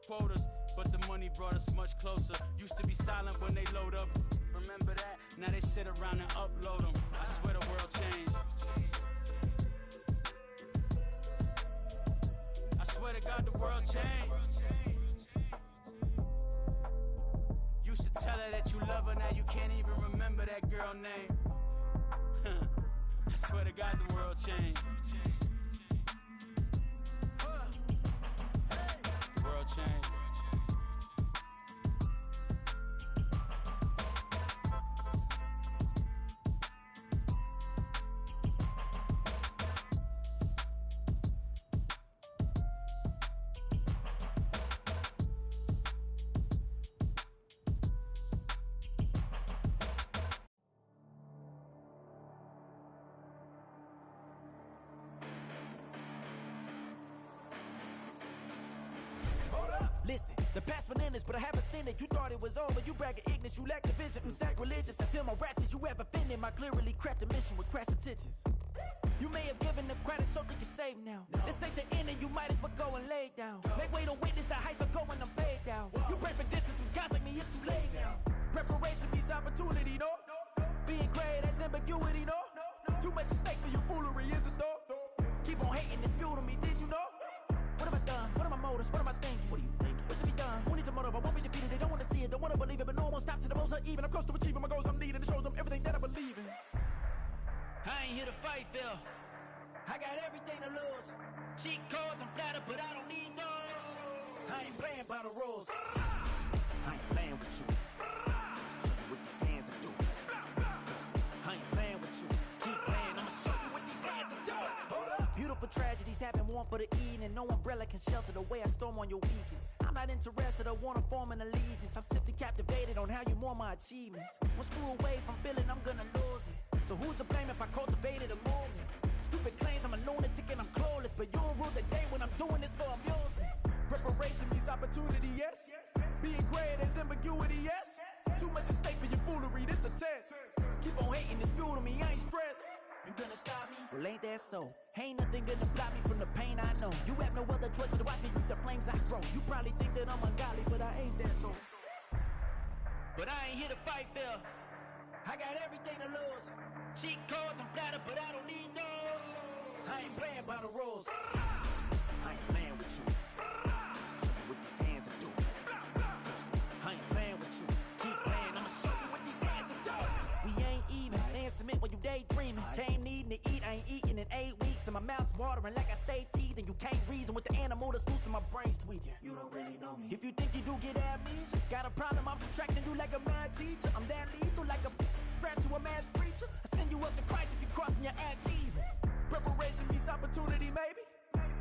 quotas, but the money brought us much closer. Used to be silent when they load up, remember that? Now they sit around and upload them. I swear the world changed. I swear to God the world changed. Used to tell her that you love her, now you can't even remember that girl name. I swear to God the world changed. The world changed. Listen, the past bananas, but I haven't seen it. You thought it was over, you bragging ignorance, you lack the vision. Sacrilegious, I feel my ratchets, you have offended my clearly crafted mission with crass intentions. You may have given them credit so they can save now. This ain't the end and you might as well go and lay down. Make way to witness the heights are going, I'm paid down. You pray for distance with guys like me, it's too late now. Preparation means opportunity, no? Being great, that's ambiguity, no? Too much at stake for your foolery, is it though? Keep on hating, it's fuel to me, did you know? What have I done? What are my motives? What am I thinking? What are you thinking? What should be done? Who needs a motive? I won't be defeated. They don't want to see it, don't want to believe it, but no one won't stop to the most even. I'm close to achieving my goals. I'm needing to show them everything that I believe in. I ain't here to fight, Phil. I got everything to lose. Cheat codes, I'm flattered, but I don't need those. I ain't playing by the rules. I ain't playing with you. Show you what these hands are doing. I ain't playing with you. Keep playing, I'ma show you what these hands are doing. Hold up. Beautiful tragedies happen, one for the evening. No umbrella can shelter the way I storm on your weekends. I'm not interested, I wanna form an allegiance. I'm simply captivated on how you mourn my achievements. One screw away from feeling I'm gonna lose it. So who's to blame if I cultivated a movement? Stupid claims I'm a lunatic and I'm clueless, but you'll rule the day when I'm doing this for amusement. Preparation means opportunity, yes. Being great as ambiguity, yes. Too much at stake for your foolery, this a test. Keep on hating, it's fuel to me, I ain't stressed. You gonna stop me? Well, ain't that so? Ain't nothing gonna block me from the pain I know. You have no other choice but to watch me reap the flames I grow. You probably think that I'm ungodly, but I ain't that though. But I ain't here to fight, Phil. I got everything to lose. Cheat codes, I'm flattered, but I don't need those. I ain't playing by the rules. I ain't playing with you. Show you what these hands are doing. I ain't playing with you. Keep playing, I'ma show you what these hands are doing. We ain't even. They submit when you daydreaming. Came needing to eat, I ain't eating in 8 weeks. And my mouth's watering like I stay teething. You can't reason with the animal that's loose and my brain's tweaking. You don't really know me. If you think you do get amnesia, got a problem, I'm subtracting you like a mad teacher. I'm that lethal like a threat to a mass preacher. I send you up to Christ if you crossing your act evil. Preparation means opportunity, maybe.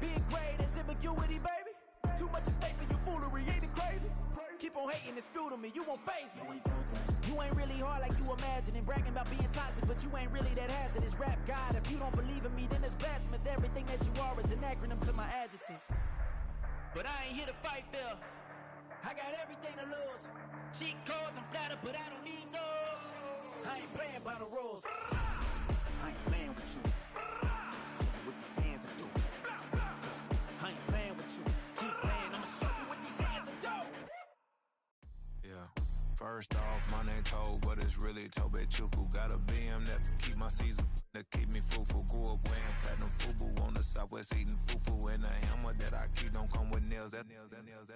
Being great is ambiguity, baby. Too much at stake for your foolery, ain't it crazy? Keep on hating, it's fuel to me, you won't faze me. You ain't really hard like you imagining. Bragging about being toxic, but you ain't really that hazardous. Rap God, if you don't believe in me, then it's blasphemous. Everything that you are is an acronym to my adjectives. But I ain't here to fight, Phil. I got everything to lose. Cheat codes, I'm flattered, but I don't need those. I ain't playing by the rules. I ain't playing with you. Show you what these hands are doing. I ain't playing with you. Keep playing, I'ma show you what these hands are doing. Yeah. First off, my name Toad, but it's really Tobe Chuku. Got a BM that keep my season, that keep me fruitful. Grew up wearing platinum FUBU on the southwest eating fufu. And the hammer that I keep don't come with nails.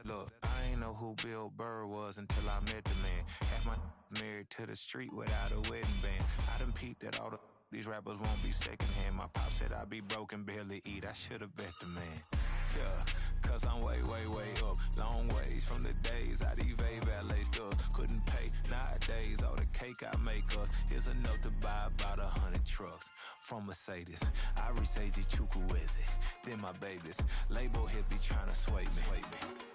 Look, I ain't know who Bill Burr was until I met the man. Half my married to the street without a wedding band. I done peeped that all these rappers won't be secondhand. My pop said I'd be broke and barely eat. I should've bet the man. Yeah, cause I'm way up. Long ways from the days I evade valet stores. Couldn't pay nowadays. All the cake I make us is enough to buy about 100 trucks. From Mercedes, I resage Chukwueze. Then my babies, label hippie tryna sway me.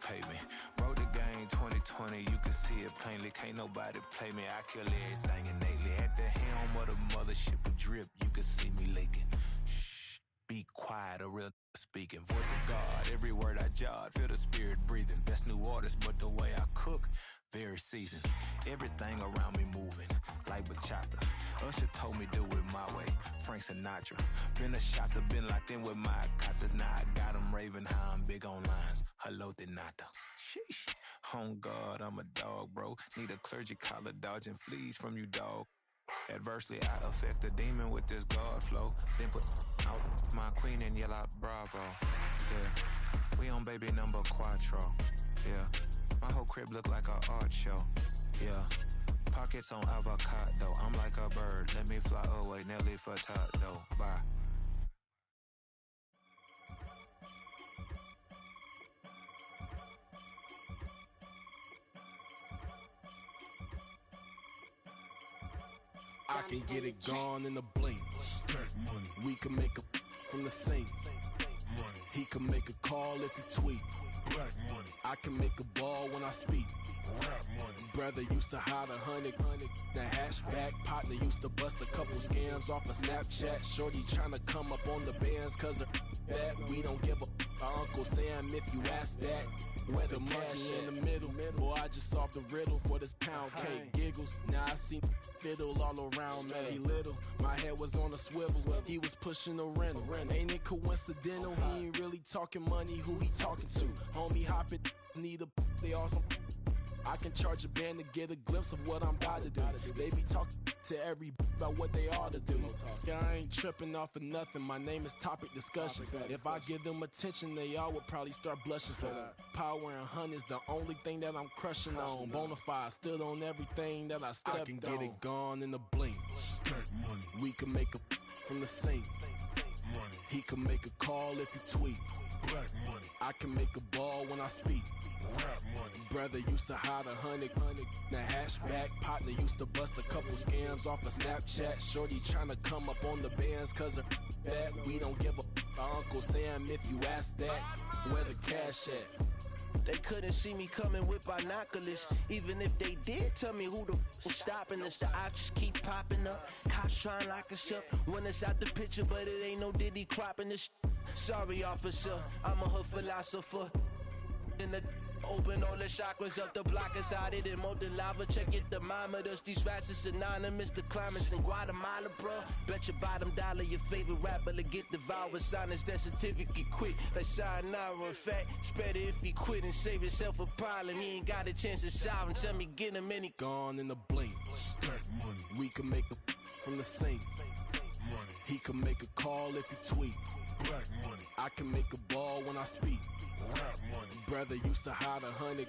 Pay me. Wrote the game 2020, you can see it plainly. Can't nobody play me, I kill everything innately. At the helm of the mothership of drip, you can see me leaking. Shh, be quiet, a real speaking. Voice of God, every word I jot, feel the spirit breathing. Best new artist, but the way I cook, very seasoned. Everything around me moving, like bachata. Usher told me do it my way, Frank Sinatra. Been a shotter, been locked in with my katas. Now I got them raving how I'm big on lines. Hello, Denata. Sheesh. On God, I'm a dog, bro. Need a clergy collar dodging fleas from you, dog. Adversely, I affect the demon with this God flow. Then put out my queen and yell out bravo. Yeah, we on baby number quattro. Yeah, my whole crib look like a art show. Yeah, pockets on avocado. I'm like a bird. Let me fly away, Nelly Furtado. Bye. I can get it gone in a blink. Stack money. We can make a from the sink. Money. He can make a call if he tweet. Black money. I can make a ball when I speak. Rap money. Brother used to hide 100. The hashback partner used to bust a couple scams off of Snapchat. Shorty tryna come up on the bands cause of that. We don't give a Uncle Sam if you ask that. Where the money in the middle. Boy, I just solved the riddle for this pound cake. Giggles, now I see fiddle all around me. Little, my head was on a swivel. He was pushing a rental. Ain't it coincidental? He ain't really talking money. Who he talking to? Homie hopping, need a they awesome. I can charge a band to get a glimpse of what I'm about to do. They be talking to every about what they ought to do. Yeah, I ain't tripping off of nothing. My name is Topic Discussions. If I give them attention, they all would probably start blushing. So power and hunt is the only thing that I'm crushing on. Bonafide, stood on everything that I stepped on. I can get it gone in a blink. Stack money. We can make a from the sink. Money. He can make a call if he tweet. Black money. I can make a ball when I speak. Rap money. Brother used to hide 100. The hashback partner used to bust a couple scams off of Snapchat. Shorty tryna come up on the bands cause of that. We don't give a Uncle Sam if you ask that. Where the cash at? They couldn't see me coming with binoculars. Even if they did, tell me who the was stopping us. The options keep popping up. Cops trying lock us up. When it's out the picture, but it ain't no Diddy cropping this. Sorry, officer, I'm a hood philosopher. In the open all the chakras up, the block is out it in molten lava. Check your thermometers, these rats is synonymous to climates in Guatemala, bro. Bet your bottom dollar your favorite rapper to get devoured. Sign his death certificate quick, like sayonara. In fact, it's better if he quit and save himself a problem. He ain't got a chance to solve him. Tell me, get him any gone in a blink. Stack money. We can make a from the sink. Money. He can make a call if he tweet. Black money. I can make a ball when I speak. Rap money. Brother used to hide 100.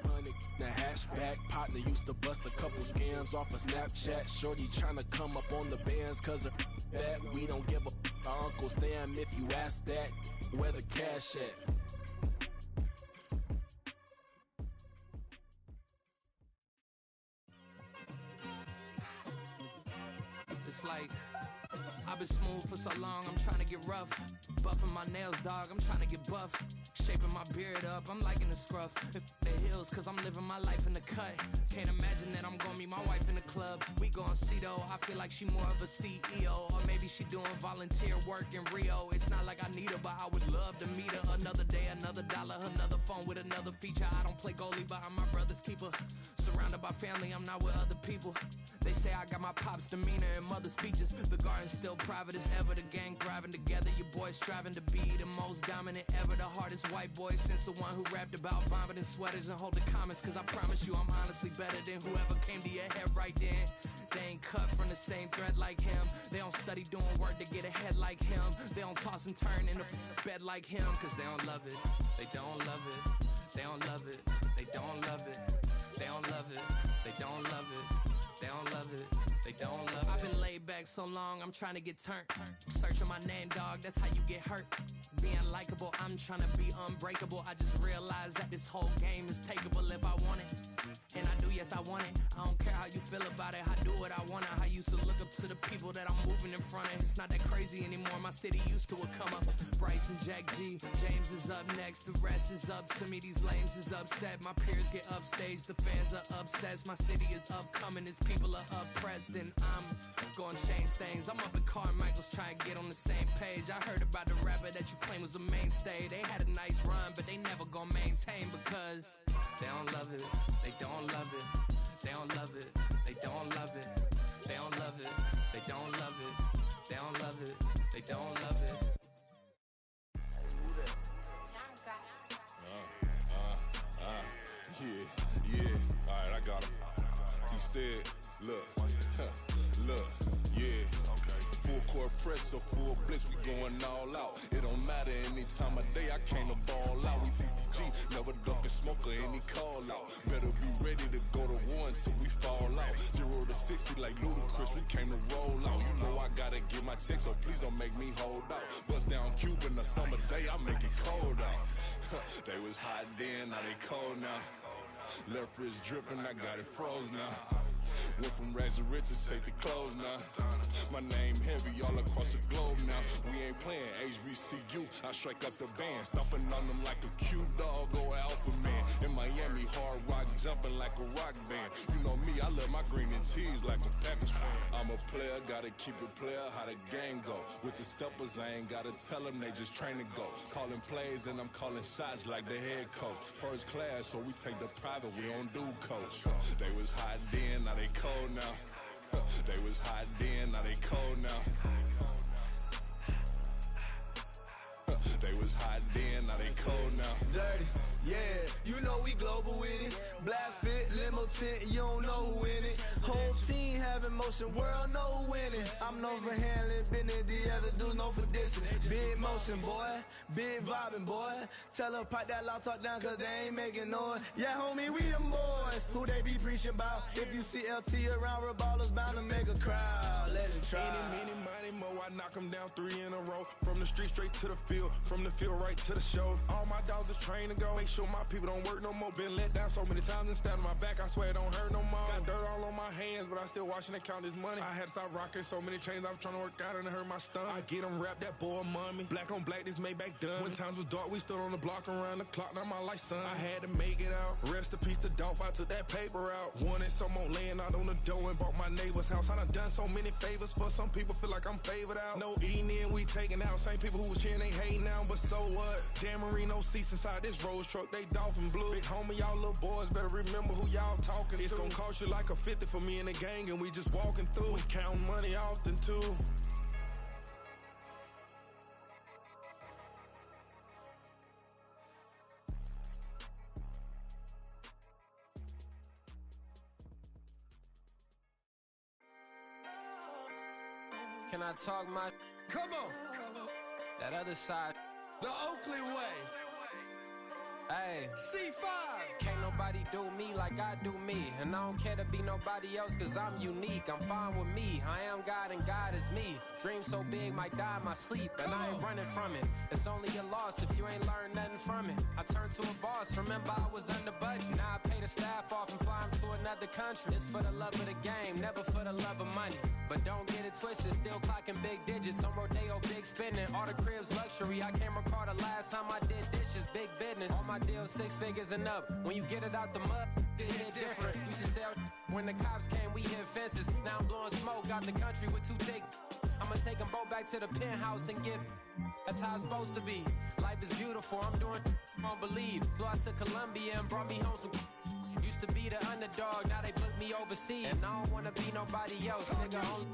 The hashback partner used to bust a couple scams off of Snapchat. Shorty tryna come up on the bands cause of that. We don't give a Uncle Sam if you ask that. Where the cash at? It's like I've been smooth for so long, I'm trying to get rough. Buffing my nails, dog, I'm trying to get buff. Shaping my beard up, I'm liking the scruff. The hills, cause I'm living my life in the cut. Can't imagine that I'm gonna meet my wife in the club. We gon' see though, I feel like she more of a CEO. Or maybe she doing volunteer work in Rio. It's not like I need her, but I would love to meet her. Another day, another dollar, another phone with another feature. I don't play goalie, but I'm my brother's keeper. Surrounded by family, I'm not with other people. They say I got my pop's demeanor and mother's speeches. The garden's still private as ever. The gang thriving together. Your boys striving to be the most dominant ever. The hardest white boy since the one who rapped about vomiting sweaters and holding comments. Cause I promise you I'm honestly better than whoever came to your head right then. They ain't cut from the same thread like him. They don't study doing work to get ahead like him. They don't toss and turn in the bed like him. Cause they don't love it. They don't love it. They don't love it. They don't love it. They don't love it. They don't love it. They don't love it. They don't love it. I've been laid back so long, I'm trying to get turned. Searching my name, dog, that's how you get hurt. Being likable, I'm trying to be unbreakable. I just realized that this whole game is takeable if I want it. And I do, yes, I want it. I don't care how you feel about it. I do what I want it. I used to look up to the people that I'm moving in front of. It's not that crazy anymore. My city used to a come up. Bryce and Jack G. James is up next. The rest is up to me. These lames is upset. My peers get upstage. The fans are obsessed. My city is upcoming. Its people are oppressed. And I'm gonna change things. I'm up at Carmichael's trying to get on the same page. I heard about the rapper that you claim was a mainstay. They had a nice run, but they never gonna maintain because they don't love it. They don't love it. They don't love it. They don't love it. They don't love it. They don't love it. They don't love it. They don't love it. Yeah, alright, I got him. Instead, look, yeah. Full court press, so full bliss, we going all out. It don't matter any time of day, I came to ball out. We TCG, never duck a smoker, any call out. Better be ready to go to war until we fall out. 0 to 60 like Ludacris, we came to roll out. You know I gotta get my check, so please don't make me hold out. Bust down Cuban, a summer day, I make it cold out. They was hot then, now they cold now. Left wrist dripping, I got it froze now. Went from rags to riches, take the clothes now. My name heavy all across the globe now. We ain't playing HBCU, I strike up the band. Stomping on them like a cute dog or alpha man. In Miami, hard rock jumping like a rock band. You know me, I love my green and cheese like a Packers fan. I'm a player, gotta keep it player, how the game go. With the steppers, I ain't gotta tell them, they just train to go. Calling plays and I'm calling shots like the head coach. First class, so we take the private, we don't do coach. They was hot then, now they cold now. They was hot then, now they cold now. They was hot then, now they cold now. Dirty, yeah, you know we global with it. Black fit, limo tint, you don't know who in it. Whole team having motion, world know who winning. I'm known for handling business, the other dudes known for dissing. Big motion, boy, big vibing, boy. Tell them pipe that loud talk down, cause they ain't making noise. Yeah, homie, we them boys, who they be preaching about. If you see LT around, Reballer's bound to make a crowd. Let it try. Many, mo, I knock them down 3 in a row. From the street straight to the field, from the field right to the show. All my dogs are trained to go. Make sure my people don't work no more. Been let down so many times and stand on my back, I swear it don't hurt no more. Got dirt all on my hands, but I still watching and count this money. I had to stop rocking so many chains, I was trying to work out and it hurt my stomach. I get them wrapped, that boy mommy. Black on black, this Maybach done. When times was dark, we stood on the block around the clock, now my life son. I had to make it out. Rest in peace to Dolph, I took that paper out. Wanted some more laying out on the dough and bought my neighbor's house. I done done so many favors for some people, feel like I'm favored out. No eating in, we taking out. Same people who was cheering, they hating now, but so what? Dan Marino seats inside this Rolls truck, they dolphin blue. Big homie, y'all little boys better remember who y'all talking to. It's gonna cost you like a 50 for me and the gang, and we just walking through. We counting money often too. Can I talk my? Come on, That other side. the Oakland way. Hey, C5. can't nobody do me like I do me. And I don't care to be nobody else, cause I'm unique. I'm fine with me. I am God and God is me. Dream so big, might die in my sleep. And I ain't running from it. It's only a loss if you ain't learned nothing from it. I turned to a boss, remember I was under budget. Now I pay the staff off and fly them to another country. It's for the love of the game, never for the love of money. But don't get it twisted, still clocking big digits. On Rodeo, big spending. All the cribs luxury. I can't recall the last time I did dishes, big business. All my deals 6 figures and up. When you get it out the mud, it hit different. Used to sell when the cops came, we hit fences. Now I'm blowing smoke out the country with 2 thick. I'ma take them both back to the penthouse and get. That's how it's supposed to be. Life is beautiful, I'm doing won't believe. Flew out to Colombia and brought me home some. Used to be the underdog, now they book me overseas. And I don't wanna be nobody else, nigga.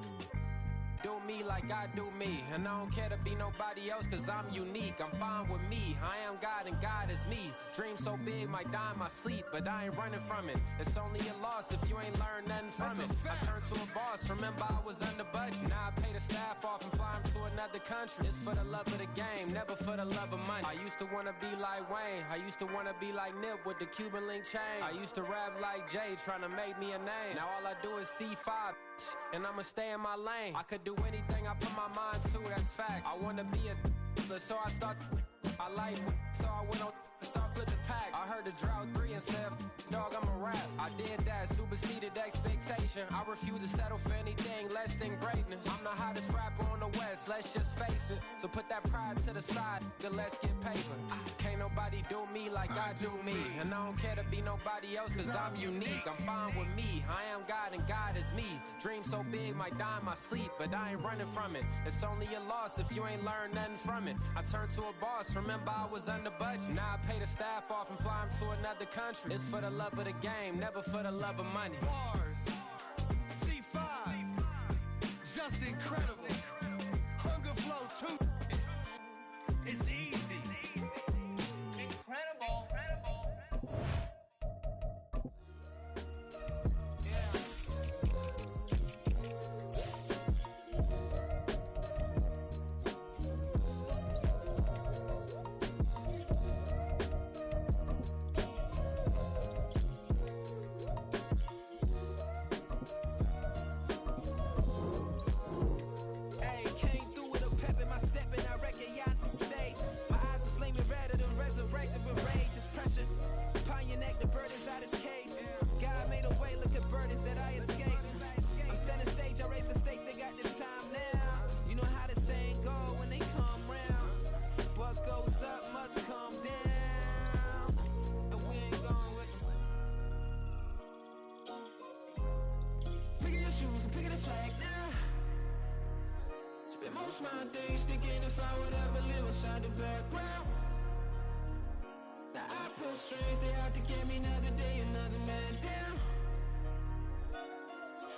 Do me like I do me. And I don't care to be nobody else, cause I'm unique. I'm fine with me. I am God and God is me. Dream so big, might die in my sleep, but I ain't running from it. It's only a loss if you ain't learned nothing from it. I turned to a boss, remember I was under budget. Now I pay the staff off and fly them to another country. It's for the love of the game, never for the love of money. I used to wanna be like Wayne. I used to wanna be like Nip with the Cuban link chain. I used to rap like Jay, trying to make me a name. Now all I do is C5, and I'ma stay in my lane. I could do anything I put my mind to, that's facts. I wanna be a so I start. I like so I went on and start flipping packs. I heard the drought 3 and said, dog, I'm a rap. I did that, superseded expectation. I refuse to settle for anything less than greatness. I'm the hottest rapper on the West, let's just face it. So put that pride to the side, then let's get paper. Can't nobody do me like I do me. And I don't care to be nobody else, cause I'm unique. I'm fine with me. I am God and God is me. Dream so big, might die in my sleep, but I ain't running from it. It's only a loss if you ain't learned nothing from it. I turned to a boss, remember I was under budget. Now I pay the staff off and fly them to another country. It's for the love of the game, never for the love of money. Bars. C5. Just incredible. Hunger Flow 2. It's easy. Incredible. most my days thinking if I would ever live inside the background. Now I pull strings, they out to get me another day, another man down.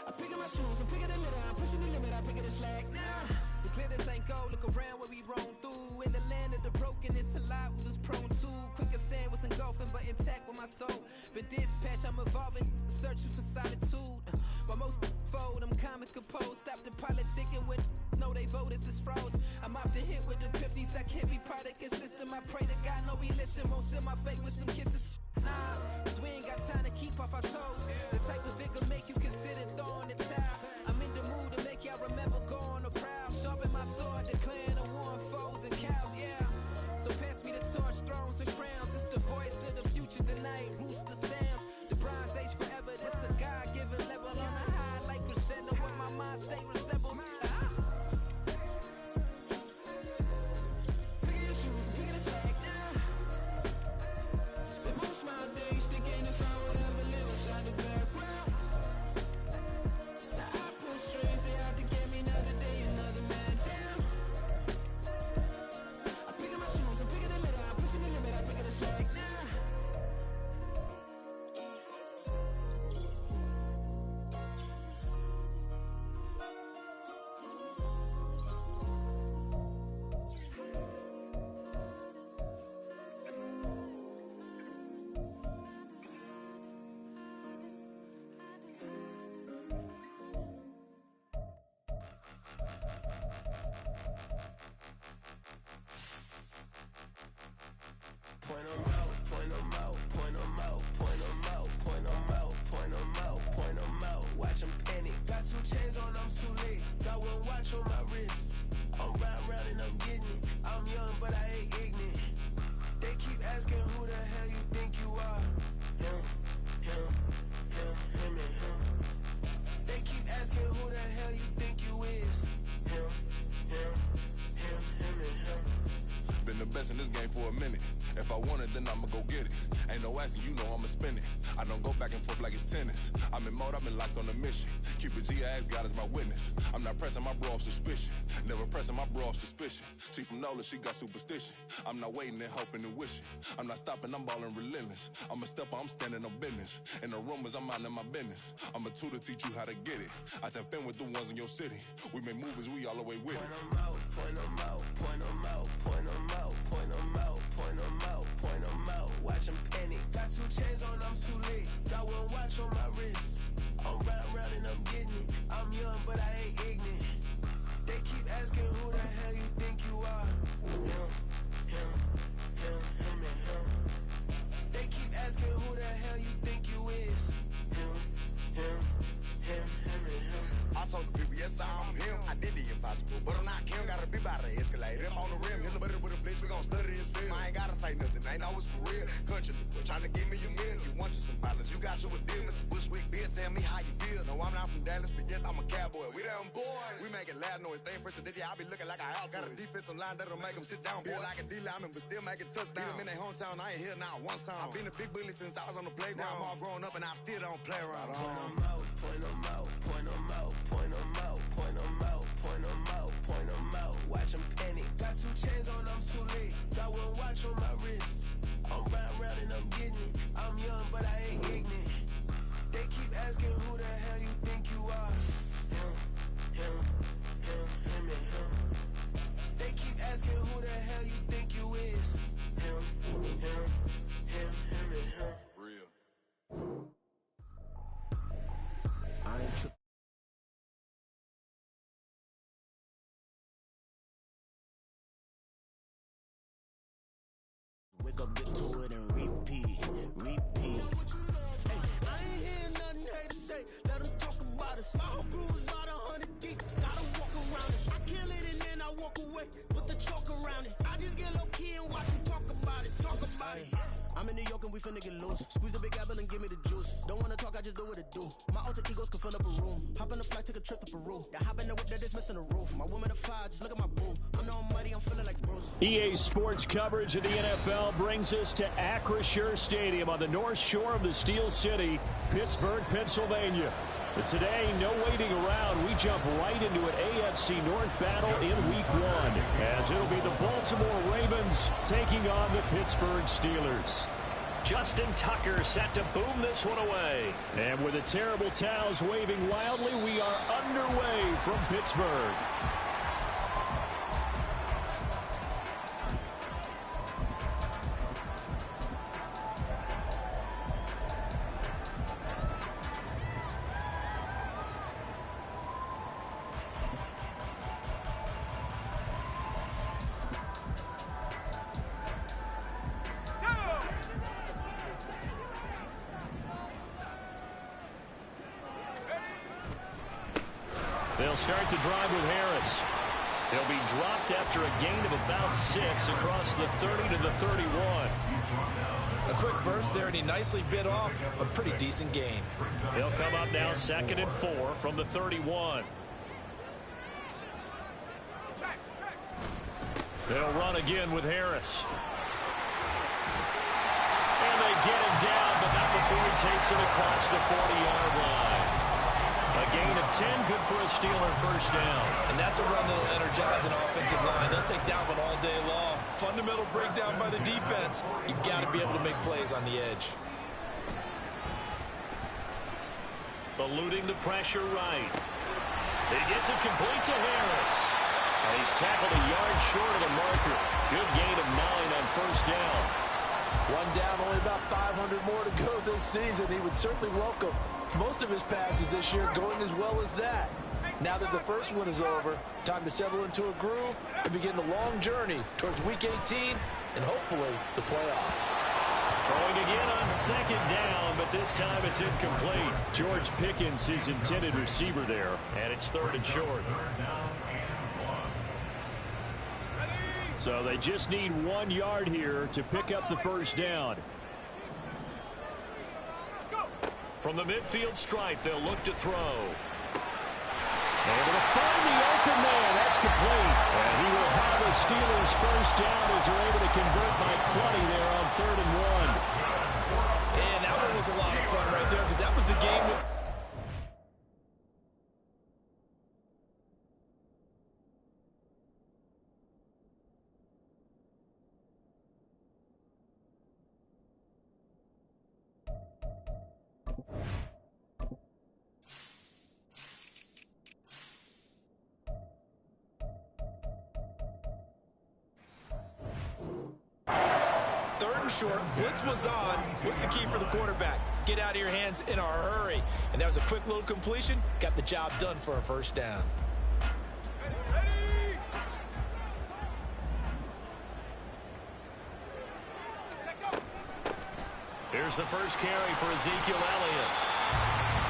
I pick up my shoes, I'm picking the litter, I'm pushing the limit, I pick up the slack now. The glitters ain't gold, look around where we roam through. In the land of the broken, it's a lot we was prone to. Quicker sand was engulfing, but intact with my soul. But dispatch, I'm evolving, searching for solitude. While most fold, I'm comic composed. Stop the politicking with no, they voters is froze. I'm often hit with epiphanies, I can't be product and system. I pray to God, no, he listen, won't send my fate with some kisses. Nah, cause we ain't got time to keep off our toes. The type of vigor make you consider throwing the towel. I'm in the mood to make y'all remember going to proud. Sharpen my sword, declaring a war on foes and cows, yeah. So pass me the torch, thrones and crowns. It's the voice of the future tonight, rooster sounds. The Bronze Age forever, this a God-given level. On a high like crescendo, where my mind stay resemble. Pick your shoes, pick the slack now. Spend most my days thinking if I would ever live inside the background. Now I pull strings, they out to get me another day, another man down. I pick up my shoes, I'm picking the litter, I'm pushing the limit, I pick up the slack now. Point 'em out, point 'em out, point 'em out, point 'em out, point 'em out, point 'em out, point 'em out. Watch 'em panic. Got 2 chains on, I'm too late. Got 1 watch on my wrist. I'm round and I'm getting it. I'm young, but I ain't ignorant. They keep asking who the hell you think you are. Him, him, him, him, and him. They keep asking who the hell you think you is. Him, him, him, him, and him. Been the best in this game for a minute. If I want it, then I'ma go get it. Ain't no asking, you know I'ma spin it. I don't go back and forth like it's tennis. I'm in mode, I've been locked on a mission. Keep it G, I ask God as my witness. I'm not pressing my bro off suspicion. Never pressing my bro off suspicion. She from Nola, she got superstition. I'm not waiting and hoping and wishing. I'm not stopping, I'm balling relentless. I'm a stepper, I'm standing on business. In the rumors, I'm minding my business. I'm a tutor, teach you how to get it. I tap in with the ones in your city. We make movies, we all the way with it. Point 'em out, point 'em out, point 'em out, point 'em out, point 'em out, point 'em out, point 'em out. Watch 'em panic. Got 2 chains on, I'm too late. Got 1 watch on my wrist. I'm round and I'm getting it. I'm young, but I ain't ignorant. They keep asking who the hell you think you are. Him, him, him, him, and him. They keep asking who the hell you think you is. Him, him, him, him, and him. I told the people, yes, I'm him. I did the impossible, but I'm not Kim. Gotta be by the escalator. On the rim, hit the butter with a blitz. We gon' study this film. I ain't gotta say nothing, ain't always for real. Country people tryna give me a meal. You want you some violence, you got you a deal. Mr. Bushwick, Bill, tell me how you feel. No, I'm not from Dallas, but yes, I'm a cowboy. We them boys. We making loud noise. Staying fresh today, I be looking like a house. Got a defensive line that'll make them sit down. Feel like a D-lineman, but still making touchdowns. Get them in their hometown, I ain't here now one time. I've been a big bully since I was on the playground. I'm all grown up and I still don't play around. Point 'em out, point 'em out, point 'em out, point 'em out, point 'em out, point 'em out, point 'em out. Watch 'em panic. Got 2 chains on, I'm too late. Got 1 watch on my wrist. I'm round and I'm getting it. I'm young, but I ain't ignorant. They keep asking who the hell you think you are. Him, him, him, him, and him. They keep asking who the hell you think you is. Him, him, him, him, and him. Real. I ain't tripping. Wake up, get to it, and repeat, repeat. Hey, I ain't hearing nothing haters say. Let them talk about us. My whole crew is about 100 deep. Gotta walk around it. I kill it and then I walk away with the chalk around it. I just get low key and watch them talk about it. Talk about it. I'm in New York and we finna get loose. Squeeze the big apple and give me the juice. Don't wanna talk, I just do what it do. My alter egos can fill up a room. Hop in the flight, take a trip to Peru. That hop in the whip that is missing the roof. My woman a fire, just look at my boo. I'm no money, I'm feeling like Bruce. EA Sports coverage of the NFL brings us to Acrisure Stadium on the north shore of the Steel City, Pittsburgh, Pennsylvania. But today, no waiting around. We jump right into an AFC North battle in Week 1, as it'll be the Baltimore Ravens taking on the Pittsburgh Steelers. Justin Tucker set to boom this one away. And with the terrible towels waving wildly, we are underway from Pittsburgh. They'll start the drive with Harris. He'll be dropped after a gain of about 6 across the 30 to the 31. A quick burst there, and he nicely bit off a pretty decent gain. He'll come up now 2nd and 4 from the 31. They'll run again with Harris. And they get him down, but not before he takes it across the 40-yard line. A gain of 10, good for a Steeler first down. And that's a run that'll energize an offensive line. They'll take that one all day long. Fundamental breakdown by the defense. You've got to be able to make plays on the edge. Eluding the pressure right. He gets it complete to Harris. And he's tackled a yard short of the marker. Good gain of 9 on first down. One down, only about 500 more to go this season. He would certainly welcome most of his passes this year going as well as that. Now that the first one is over, time to settle into a groove and begin the long journey towards Week 18 and hopefully the playoffs. Throwing again on 2nd down, but this time it's incomplete. George Pickens, his intended receiver there. And it's 3rd and short. So they just need 1 yard here to pick up the first down. From the midfield stripe, they'll look to throw. Able to find the open man. That's complete. And he will have the Steelers first down as they're able to convert by plenty there on 3rd and 1. And that one was a lot of fun right there because that was the game with... short. Blitz was on. What's the key for the quarterback? Get out of your hands in a hurry. And that was a quick little completion. Got the job done for a first down. Here's the first carry for Ezekiel Elliott.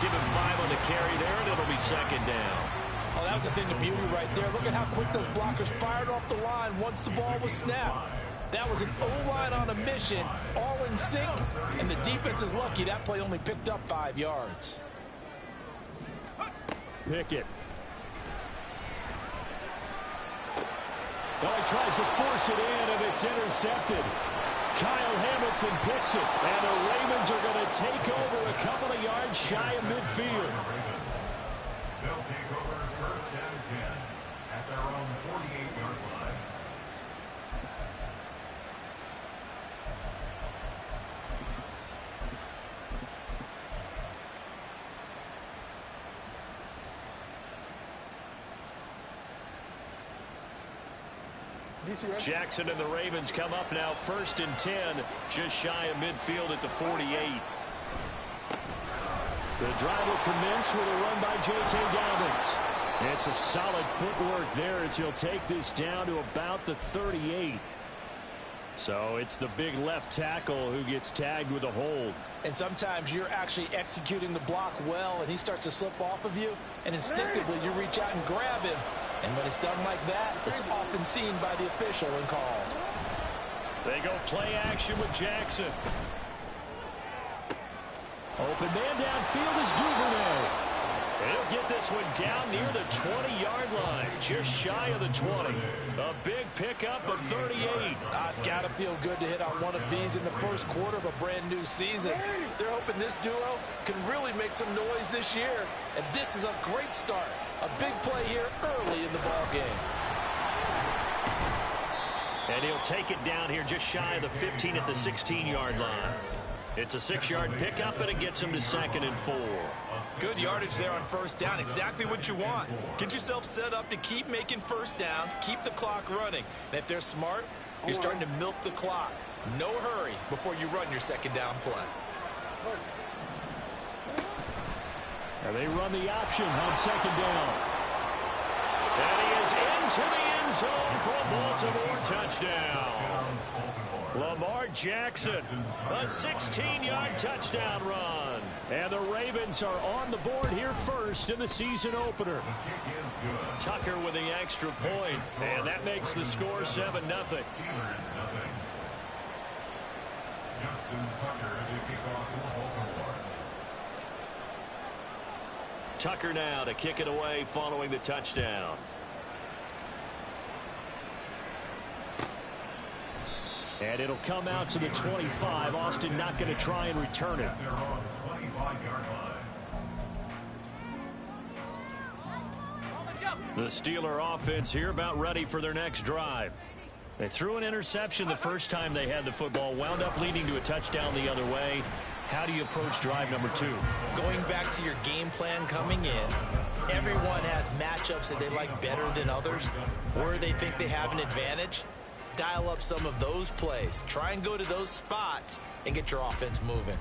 Give him 5 on the carry there, and it'll be 2nd down. Oh, that was the thing, the beauty right there. Look at how quick those blockers fired off the line once the ball was snapped. That was an O-line on a mission, all in sync, and the defense is lucky that play only picked up 5 yards. Pickett. Well, he tries to force it in, and it's intercepted. Kyle Hamilton picks it, and the Ravens are going to take over a couple of yards shy of midfield. They'll take over 1st and 10 at their own 48-yard line. Jackson and the Ravens come up now 1st and 10, just shy of midfield at the 48. The drive will commence with a run by J.K. Dobbins. It's a solid footwork there as he'll take this down to about the 38. So it's the big left tackle who gets tagged with a hold. And sometimes you're actually executing the block well, and he starts to slip off of you, and instinctively you reach out and grab him. And when it's done like that, it's often seen by the official and called. They go play action with Jackson. Open man downfield is Duvernay. And he'll get this one down near the 20-yard line, just shy of the 20. A big pickup of 38. It's got to feel good to hit on one of these in the first quarter of a brand-new season. They're hoping this duo can really make some noise this year, and this is a great start. A big play here early in the ball game. And he'll take it down here just shy of the 15 at the 16-yard line. It's a 6-yard pickup, and it gets him to 2nd and 4. Good yardage there on first down. Exactly what you want. Get yourself set up to keep making first downs, keep the clock running. And if they're smart, you're starting to milk the clock. No hurry before you run your second down play. And they run the option on second down. And he is into the end zone for a Baltimore touchdown. Lamar Jackson, a 16-yard touchdown run. And the Ravens are on the board here first in the season opener. Tucker with the extra point, and that makes the score 7-0. Tucker now to kick it away following the touchdown. And it'll come out to the 25. Austin not going to try and return it. The Steeler offense here about ready for their next drive. They threw an interception the first time they had the football, wound up leading to a touchdown the other way. How do you approach drive number 2? Going back to your game plan coming in, everyone has matchups that they like better than others, where they think they have an advantage. Dial up some of those plays. Try and go to those spots and get your offense moving.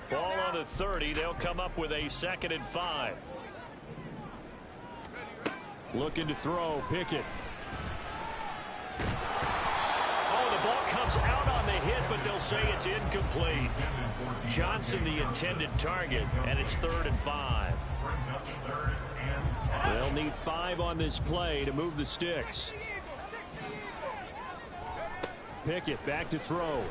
Ball on the 30. They'll come up with a 2nd and 5. Looking to throw. Pickett. Oh, the ball comes out on the hit, but they'll say it's incomplete. Johnson the intended target, and it's 3rd and 5. They'll need 5 on this play to move the sticks. Pickett back to throw.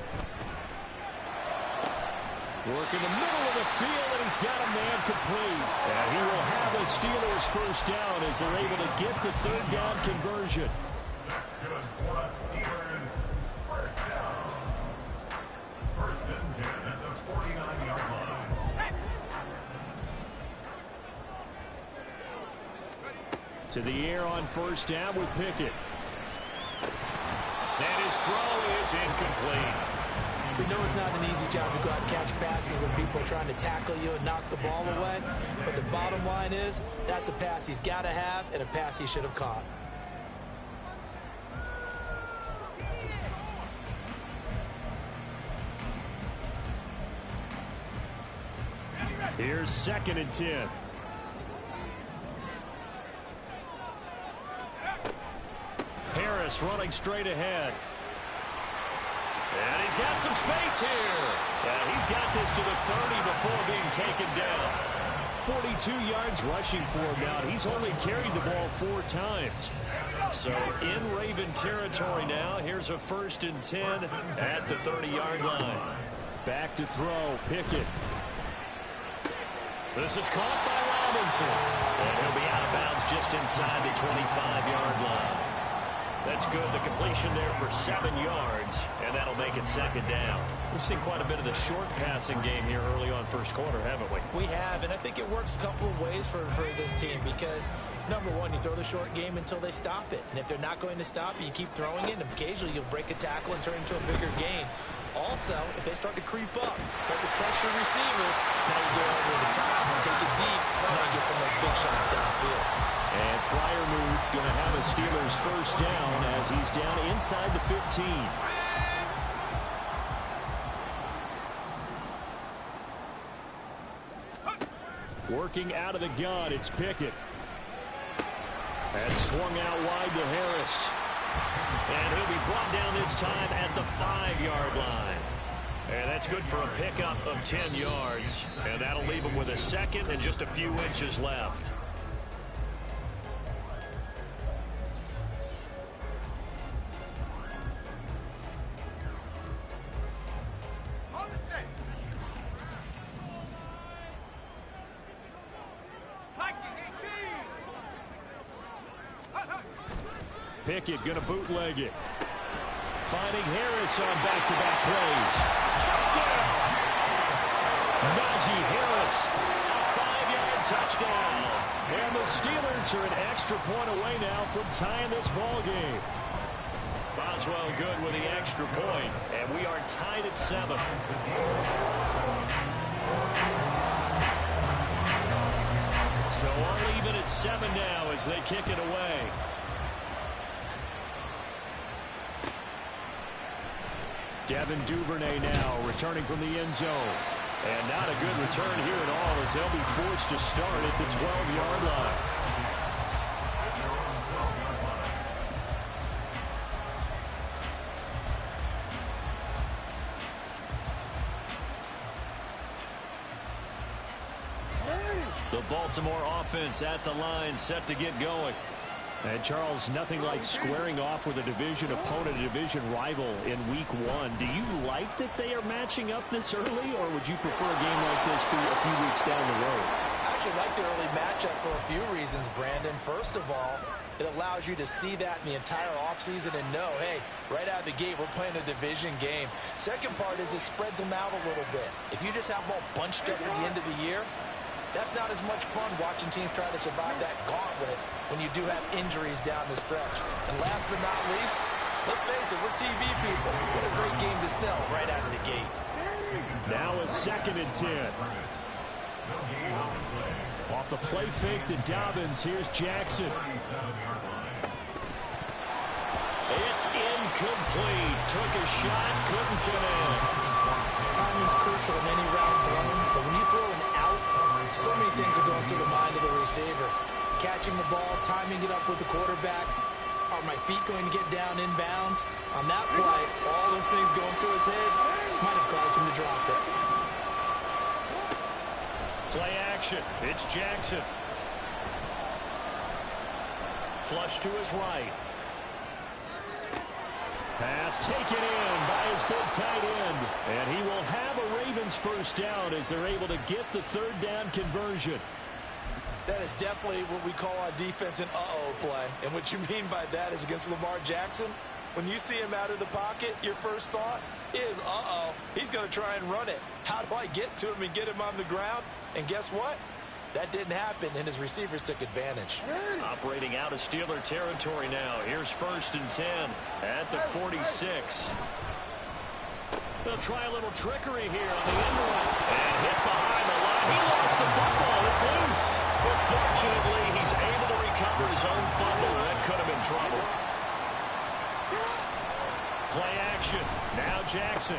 Work in the middle of the field, and he's got a man complete. And he will have the Steelers first down as they're able to get the 3rd down conversion. That's good for the Steelers. First down. 1st and 10 at the 49-yard line. To the air on first down with Pickett. And his throw is incomplete. We know it's not an easy job to go out and catch passes when people are trying to tackle you and knock the ball away. But the bottom line is, that's a pass he's got to have and a pass he should have caught. Here's 2nd and 10. Harris running straight ahead. And he's got some space here. And he's got this to the 30 before being taken down. 42 yards rushing for him now. He's only carried the ball 4 times. So in Raven territory now. Here's a 1st and 10 at the 30-yard line. Back to throw. Pickett. This is caught by Robinson. And he'll be out of bounds just inside the 25-yard line. That's good. The completion there for 7 yards, and that'll make it 2nd down. We've seen quite a bit of the short passing game here early on first quarter, haven't we? We have, and I think it works a couple of ways for this team because, number one, you throw the short game until they stop it. And if they're not going to stop it, you keep throwing it, and occasionally you'll break a tackle and turn it into a bigger gain. Also, if they start to creep up, start to pressure receivers, now you go over the top, take it deep, and now you get some of those big shots downfield. And Freiermuth going to have a Steelers first down as he's down inside the 15. Working out of the gun, it's Pickett. And swung out wide to Harris. And he'll be brought down this time at the 5-yard line. And that's good for a pickup of 10 yards. And that'll leave him with a 2nd and just a few inches left. Pickett going to bootleg it. Finding Harris on back-to-back plays. Touchdown! Najee Harris, a 5-yard touchdown. And the Steelers are an extra point away now from tying this ball game. Boswell good with the extra point, and we are tied at 7. So all even at 7 now as they kick it away. Devin Duvernay now returning from the end zone. And not a good return here at all as they'll be forced to start at the 12-yard line. The Baltimore offense at the line, set to get going. And Charles, nothing like squaring off with a division opponent, a division rival in week 1. Do you like that they are matching up this early, or would you prefer a game like this be a few weeks down the road? I actually like the early matchup for a few reasons, Brandon. First of all, it allows you to see that in the entire offseason and know, hey, right out of the gate, we're playing a division game. Second part is it spreads them out a little bit. If you just have them all bunched up at the end of the year, that's not as much fun watching teams try to survive that gauntlet when you do have injuries down the stretch. And last but not least, let's face it, we're TV people. What a great game to sell right out of the gate. Now a 2nd and 10. Off the play fake to Dobbins. Here's Jackson. It's incomplete. Took a shot, couldn't connect. Timing's crucial in any route thrown, but when you throw an out, so many things are going through the mind of the receiver. Catching the ball, timing it up with the quarterback. Are my feet going to get down inbounds? On that play, all those things going through his head might have caused him to drop it. Play action. It's Jackson. Flush to his right. Pass taken in by his big tight end. And he will have a Ravens first down as they're able to get the 3rd down conversion. That is definitely what we call on defense an uh-oh play. And what you mean by that is against Lamar Jackson, when you see him out of the pocket, your first thought is, uh-oh, he's going to try and run it. How do I get to him and get him on the ground? And guess what? That didn't happen, and his receivers took advantage. Operating out of Steeler territory now. Here's 1st and 10 at the 46. They'll try a little trickery here on the end line. And hit behind the line. He lost the football. It's loose. But fortunately, he's able to recover his own fumble. That could have been trouble. Play action. Now Jackson.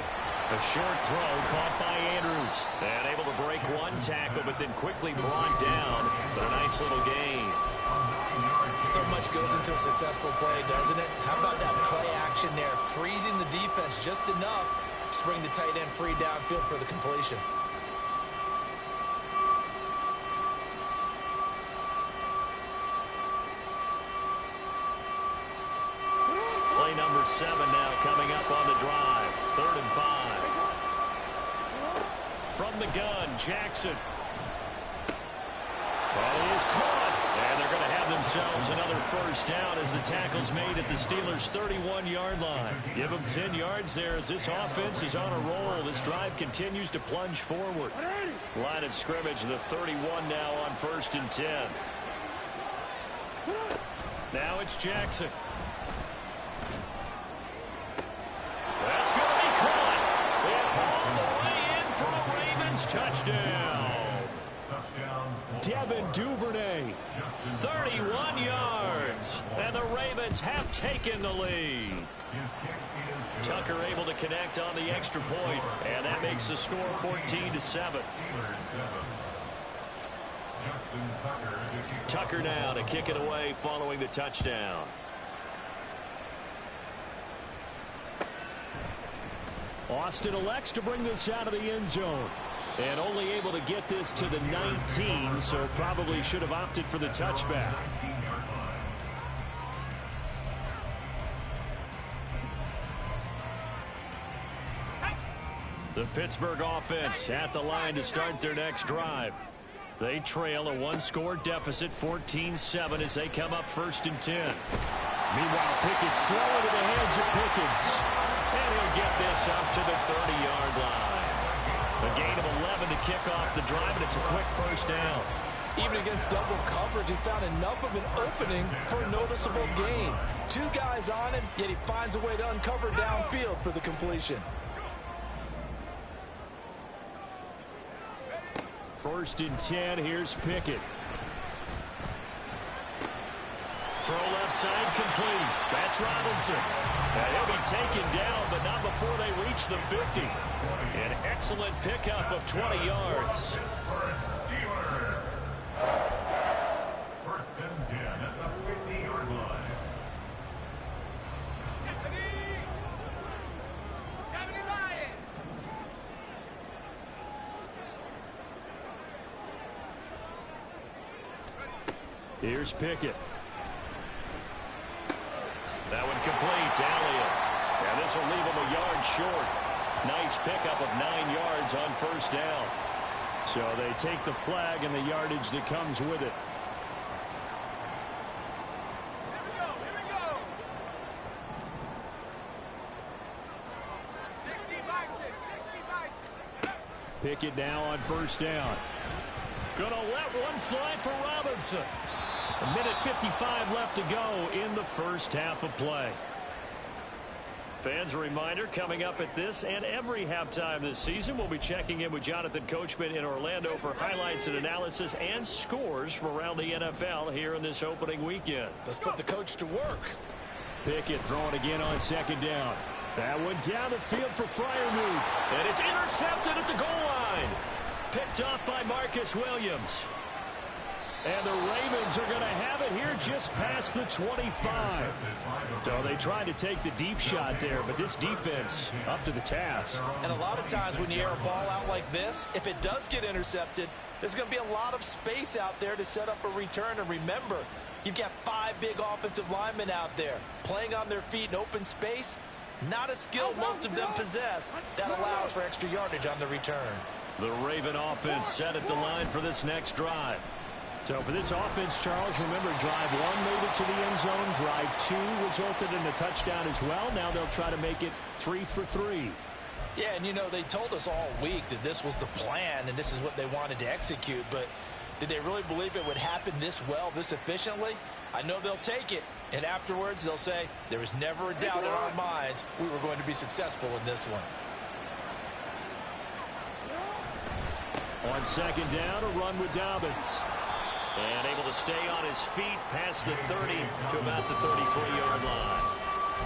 A short throw caught by Andrews. And able to break one tackle, but then quickly brought down. But a nice little gain. So much goes into a successful play, doesn't it? How about that play action there? Freezing the defense just enough to bring the tight end free downfield for the completion. Play number 7 now coming up on the drive. 3rd and 5. From the gun, Jackson. That is caught. And they're going to have themselves another first down as the tackle's made at the Steelers' 31-yard line. Give them 10 yards there as this offense is on a roll. This drive continues to plunge forward. Line of scrimmage, the 31 now on 1st and 10. Now it's Jackson. That's going to be caught. And all the way in for a Ravens touchdown. Devin Duvernay, 31 yards. And the Ravens have taken the lead. Tucker able to connect on the extra point, and that makes the score 14-7. Tucker now to kick it away following the touchdown. Austin elects to bring this out of the end zone. And only able to get this to the 19, so probably should have opted for the touchback. The Pittsburgh offense at the line to start their next drive. They trail a one-score deficit, 14-7, as they come up 1st and 10. Meanwhile, Pickett's throw into the hands of Pickens. And he'll get this up to the 30-yard line. A gain of 11 to kick off the drive, and it's a quick first down. Even against double coverage, he found enough of an opening for a noticeable gain. Two guys on him, yet he finds a way to uncover downfield for the completion. First and 10, here's Pickett. Throw left side complete. That's Robinson. And he'll be taken down, but not before they reach the 50. An excellent pickup of 20 yards. First and 10 at the 50-yard line. Here's Pickett. That one complete to Elliott. And this will leave him a yard short. Nice pickup of 9 yards on first down. So they take the flag and the yardage that comes with it. Pickett now on first down. Gonna let one fly for Robinson. A minute 55 left to go in the first half of play. Fans, a reminder, coming up at this and every halftime this season, we'll be checking in with Jonathan Coachman in Orlando for highlights and analysis and scores from around the NFL here in this opening weekend. Let's put the coach to work. Pickett throwing again on second down. That one down the field for Freiermuth. And it's intercepted at the goal line. Picked off by Marcus Williams. And the Ravens are going to have it here just past the 25. So they tried to take the deep shot there, but this defense up to the task. And a lot of times when you air a ball out like this, if it does get intercepted, there's going to be a lot of space out there to set up a return. And remember, you've got 5 big offensive linemen out there playing on their feet in open space. Not a skill most of them possess. That allows for extra yardage on the return. The Raven offense set at the line for this next drive. So for this offense, Charles, remember, drive 1 made it to the end zone. Drive 2 resulted in a touchdown as well. Now they'll try to make it 3 for 3. Yeah, and you know, they told us all week that this was the plan and this is what they wanted to execute. But did they really believe it would happen this well, this efficiently? I know they'll take it. And afterwards, they'll say, there was never a doubt in our minds we were going to be successful in this one. On second down, a run with Dobbins. And able to stay on his feet past the 30 to about the 33-yard line.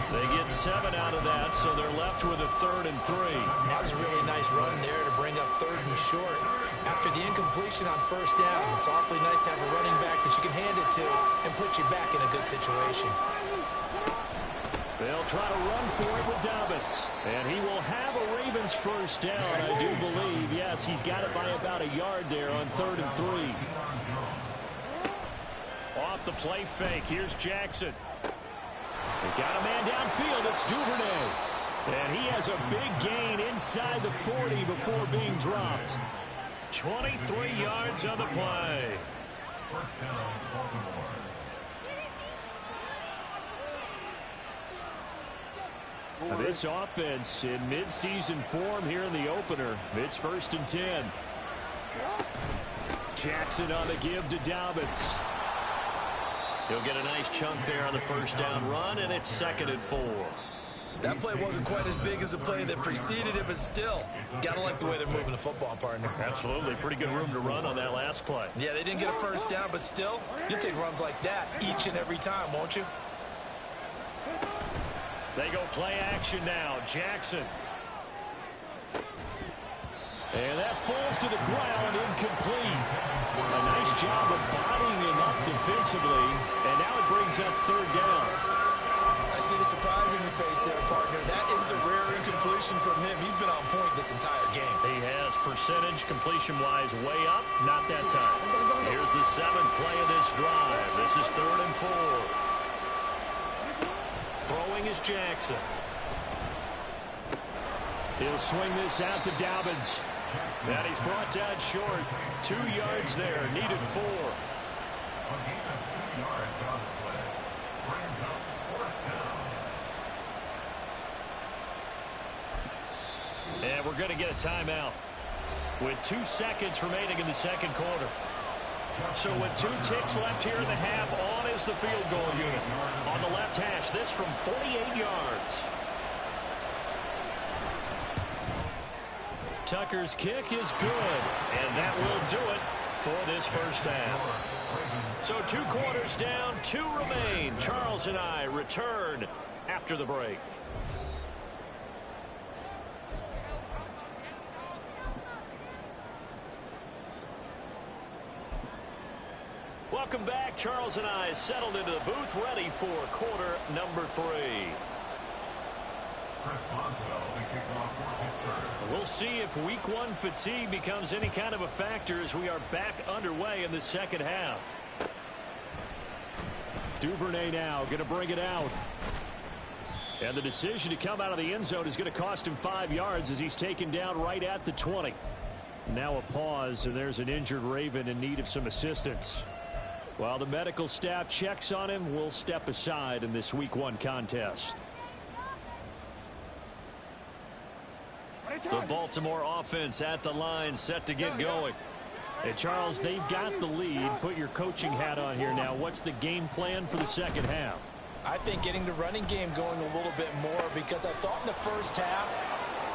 They get 7 out of that, so they're left with a 3rd and 3. That was a really nice run there to bring up 3rd and short. After the incompletion on first down, it's awfully nice to have a running back that you can hand it to and put you back in a good situation. They'll try to run for it with Dobbins. And he will have a Ravens first down, I do believe. Yes, he's got it by about a yard there on 3rd and 3. Off the play fake, here's Jackson. They got a man downfield, it's Duvernay. And he has a big gain inside the 40 before being dropped. 23 yards on the play. First down, Baltimore. Now this offense in midseason form here in the opener. It's 1st and 10. Jackson on the give to Dobbins. He'll get a nice chunk there on the first down run, and it's 2nd and 4. That play wasn't quite as big as the play that preceded it, but still, gotta like the way they're moving the football, partner. Absolutely. Pretty good room to run on that last play. Yeah, they didn't get a first down, but still, you'll take runs like that each and every time, won't you? They go play action now. Jackson. And that falls to the ground, incomplete. A nice job of bodying him up defensively, and now it brings up 3rd down. I see the surprise in your face there, partner. That is a rare incompletion from him. He's been on point this entire game. He has percentage completion-wise way up. Not that time. Here's the 7th play of this drive. This is 3rd and 4. Throwing is Jackson. He'll swing this out to Dobbins. And he's brought down short. 2 yards there. Needed 4. A gain of 2 yards on the play. Brings up And we're going to get a timeout with 2 seconds remaining in the second quarter. So with 2 ticks left here in the half, on is the field goal unit. On the left hash, this from 48 yards. Tucker's kick is good, and that will do it for this first half. So 2 quarters down, 2 remain. Charles and I return after the break. Welcome back. Charles and I settled into the booth, ready for quarter number 3. We'll see if week 1 fatigue becomes any kind of a factor as we are back underway in the second half. Duvernay now going to bring it out. And the decision to come out of the end zone is going to cost him 5 yards as he's taken down right at the 20. Now a pause, and there's an injured Raven in need of some assistance. While the medical staff checks on him, we'll step aside in this week 1 contest. The Baltimore offense at the line, set to get going. Hey, Charles, they've got the lead. Put your coaching hat on here now. What's the game plan for the second half? I think getting the running game going a little bit more, because I thought in the first half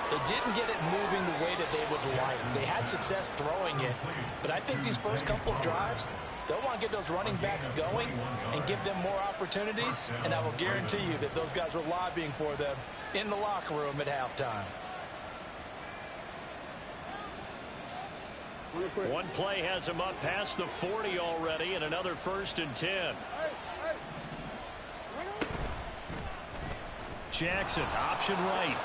they didn't get it moving the way that they would like. They had success throwing it, but I think these first couple of drives, they'll want to get those running backs going and give them more opportunities, and I will guarantee you that those guys were lobbying for them in the locker room at halftime. One play has him up past the 40 already, and another 1st and 10. Jackson, option right.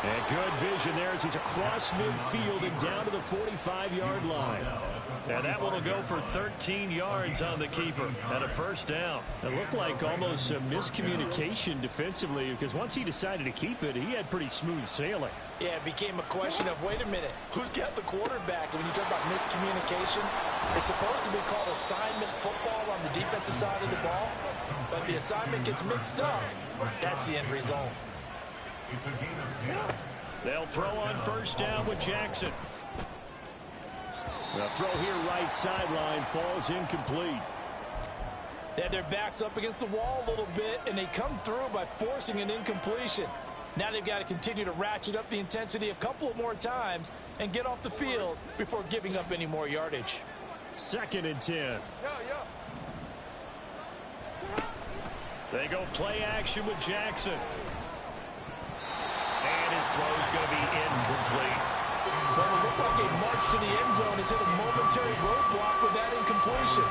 And good vision there as he's across midfield and down to the 45-yard line. And that one will go for 13 yards on the keeper and a 1st down. It looked like almost a miscommunication defensively, because once he decided to keep it, he had pretty smooth sailing. Yeah, it became a question of, wait a minute, who's got the quarterback? And when you talk about miscommunication, it's supposed to be called assignment football on the defensive side of the ball, but the assignment gets mixed up. That's the end result. They'll throw on 1st down with Jackson. The throw here right sideline falls incomplete. They had their backs up against the wall a little bit, and they come through by forcing an incompletion. Now they've got to continue to ratchet up the intensity a couple of more times and get off the field before giving up any more yardage. 2nd and 10. They go play action with Jackson. And his throw's going to be incomplete. But it looked like a march to the end zone has hit a momentary roadblock with that incompletion.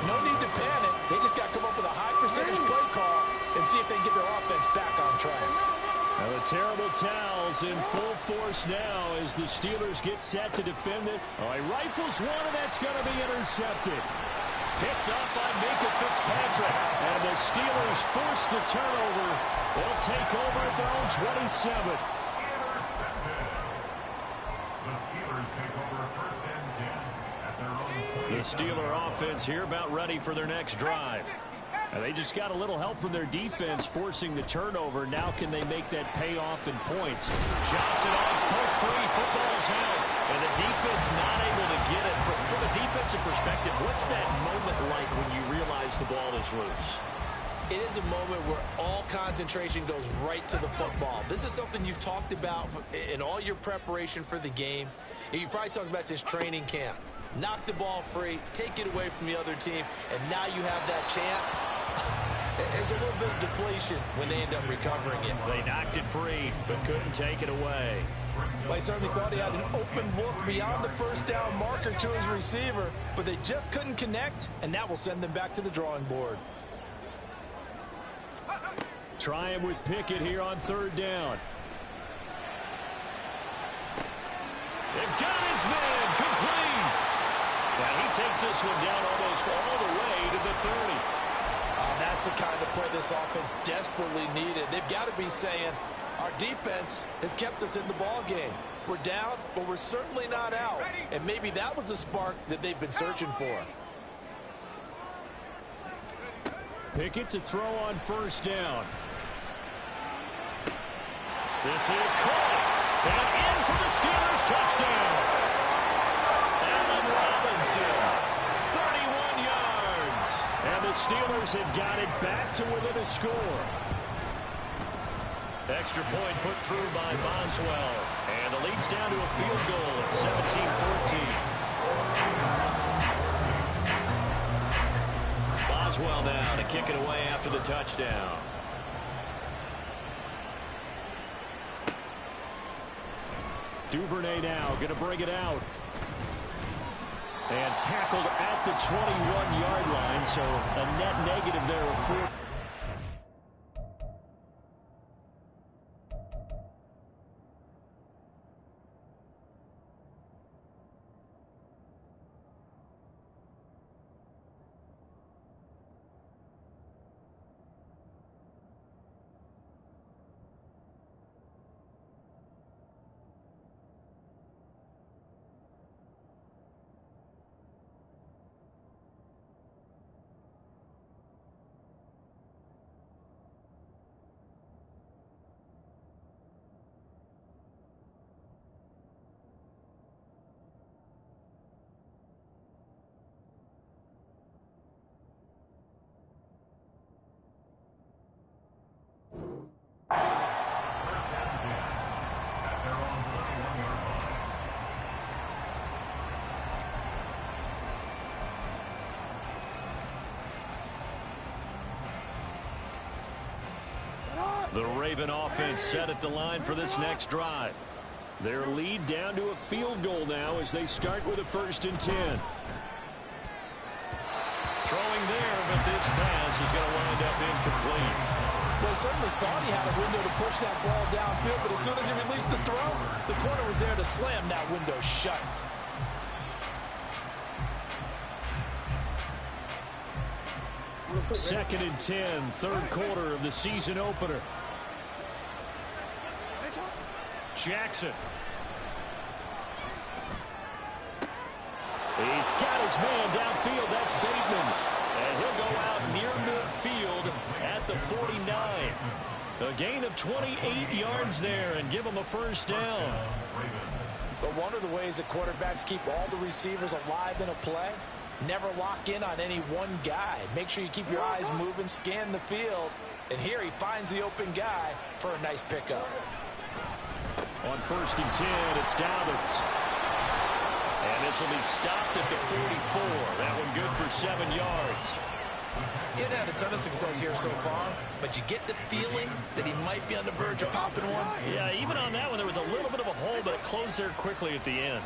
No need to panic. They just got to come up with a high percentage play call and see if they can get their offense back on track. Now the terrible towels in full force now as the Steelers get set to defend it. Oh, he rifles one, and that's going to be intercepted. Picked up by Minka Fitzpatrick. And the Steelers force the turnover. They'll take over at their own 27. The Steeler offense here about ready for their next drive. And they just got a little help from their defense forcing the turnover. Now can they make that pay off in points? Johnson odds poke free. Football's out. And the defense not able to get it. From a defensive perspective, what's that moment like when you realize the ball is loose? It is a moment where all concentration goes right to the football. This is something you've talked about in all your preparation for the game. And you probably talked about since training camp. Knock the ball free, take it away from the other team, and now you have that chance. There's a little bit of deflation when they end up recovering it. They knocked it free, but couldn't take it away. Well, I certainly thought he had an open look beyond the 1st down marker to his receiver, but they just couldn't connect, and that will send them back to the drawing board. Try him with Pickett here on 3rd down. They've got his man complete. Now he takes this one down almost all the way to the 30. That's the kind of play this offense desperately needed. They've got to be saying, our defense has kept us in the ball game. We're down, but we're certainly not out. And maybe that was the spark that they've been searching for. Pickett to throw on 1st down. This is caught. And in for the Steelers touchdown. Allen Robinson, 31 yards. And the Steelers have got it back to within a score. Extra point put through by Boswell. And the lead's down to a field goal at 17-14. Boswell now to kick it away after the touchdown. Duvernay now going to bring it out. And tackled at the 21-yard line, so a net negative there of 4. The Raven offense set at the line for this next drive. Their lead down to a field goal now as they start with a 1st and 10. Throwing there, but this pass is going to wind up incomplete. Well, certainly thought he had a window to push that ball downfield, but as soon as he released the throw, the corner was there to slam that window shut. Second and 10, third quarter of the season opener. Jackson. He's got his man downfield. That's Bateman. And he'll go out near midfield at the 49. A gain of 28 yards there and give him a 1st down. But one of the ways that quarterbacks keep all the receivers alive in a play, never lock in on any one guy. Make sure you keep your eyes moving, scan the field. And here he finds the open guy for a nice pickup. On 1st and 10, it's Dobbins. And this will be stopped at the 44. That one good for 7 yards. He hadn't had a ton of success here so far, but you get the feeling that he might be on the verge of popping one. Yeah, even on that one, there was a little bit of a hole, but it closed there quickly at the end.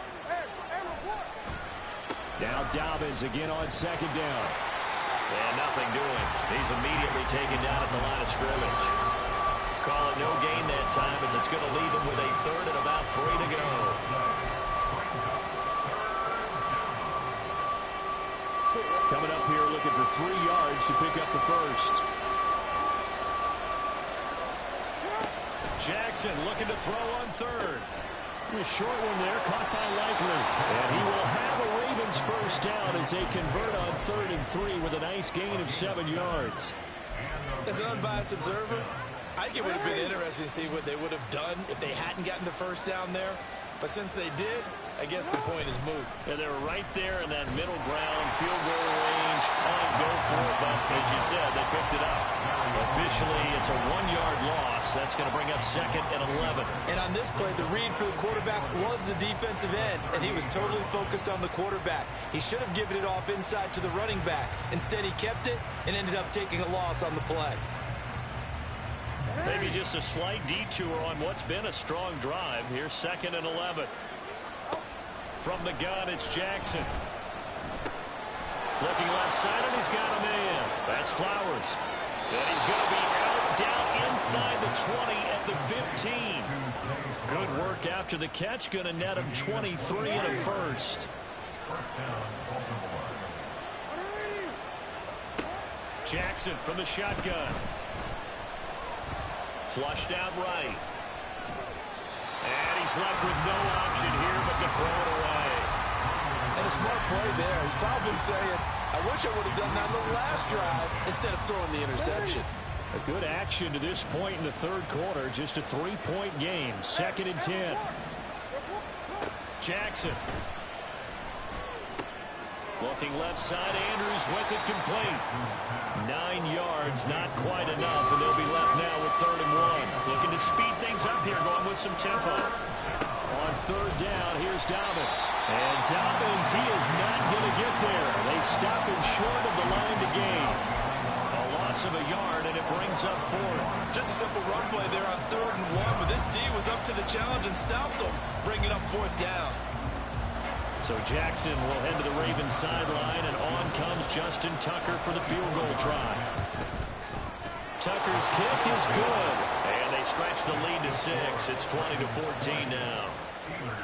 Now Dobbins again on 2nd down. And nothing doing. He's immediately taken down at the line of scrimmage. Call it no gain that time as it's going to leave him with a 3rd and about 3 to go. Coming up here looking for 3 yards to pick up the 1st. Jackson looking to throw on 3rd. A short one there, caught by Likely. And he will have a Ravens 1st down as they convert on 3rd and 3 with a nice gain of 7 yards. As an unbiased observer, I think it would have been interesting to see what they would have done if they hadn't gotten the 1st down there. But since they did, I guess the point is moot. Yeah, they were right there in that middle ground, field goal range, point, go for it. But as you said, they picked it up. Officially, it's a 1-yard loss. That's going to bring up 2nd and 11. And on this play, the read for the quarterback was the defensive end, and he was totally focused on the quarterback. He should have given it off inside to the running back. Instead, he kept it and ended up taking a loss on the play. Maybe just a slight detour on what's been a strong drive. Here's 2nd and 11. From the gun, it's Jackson. Looking left side, and he's got a man. That's Flowers. And he's going to be out down inside the 20 at the 15. Good work after the catch. Going to net him 23 and a 1st. Jackson from the shotgun. Flushed out right. And he's left with no option here but to throw it away. And a smart play there. He's probably saying, I wish I would have done that on the last drive instead of throwing the interception. A good action to this point in the third quarter. Just a 3-point game. 2nd and 10. Jackson. Looking left side, Andrews with it complete. 9 yards, not quite enough, and they'll be left now with 3rd and 1. Looking to speed things up here, going with some tempo. On 3rd down, here's Dobbins. And Dobbins, he is not going to get there. They stop him short of the line to gain. A loss of a yard, and it brings up 4th. Just a simple run play there on 3rd and 1, but this D was up to the challenge and stopped them, bringing up 4th down. So Jackson will head to the Ravens sideline, and on comes Justin Tucker for the field goal try. Tucker's kick is good, and they stretch the lead to 6. It's 20-14 now.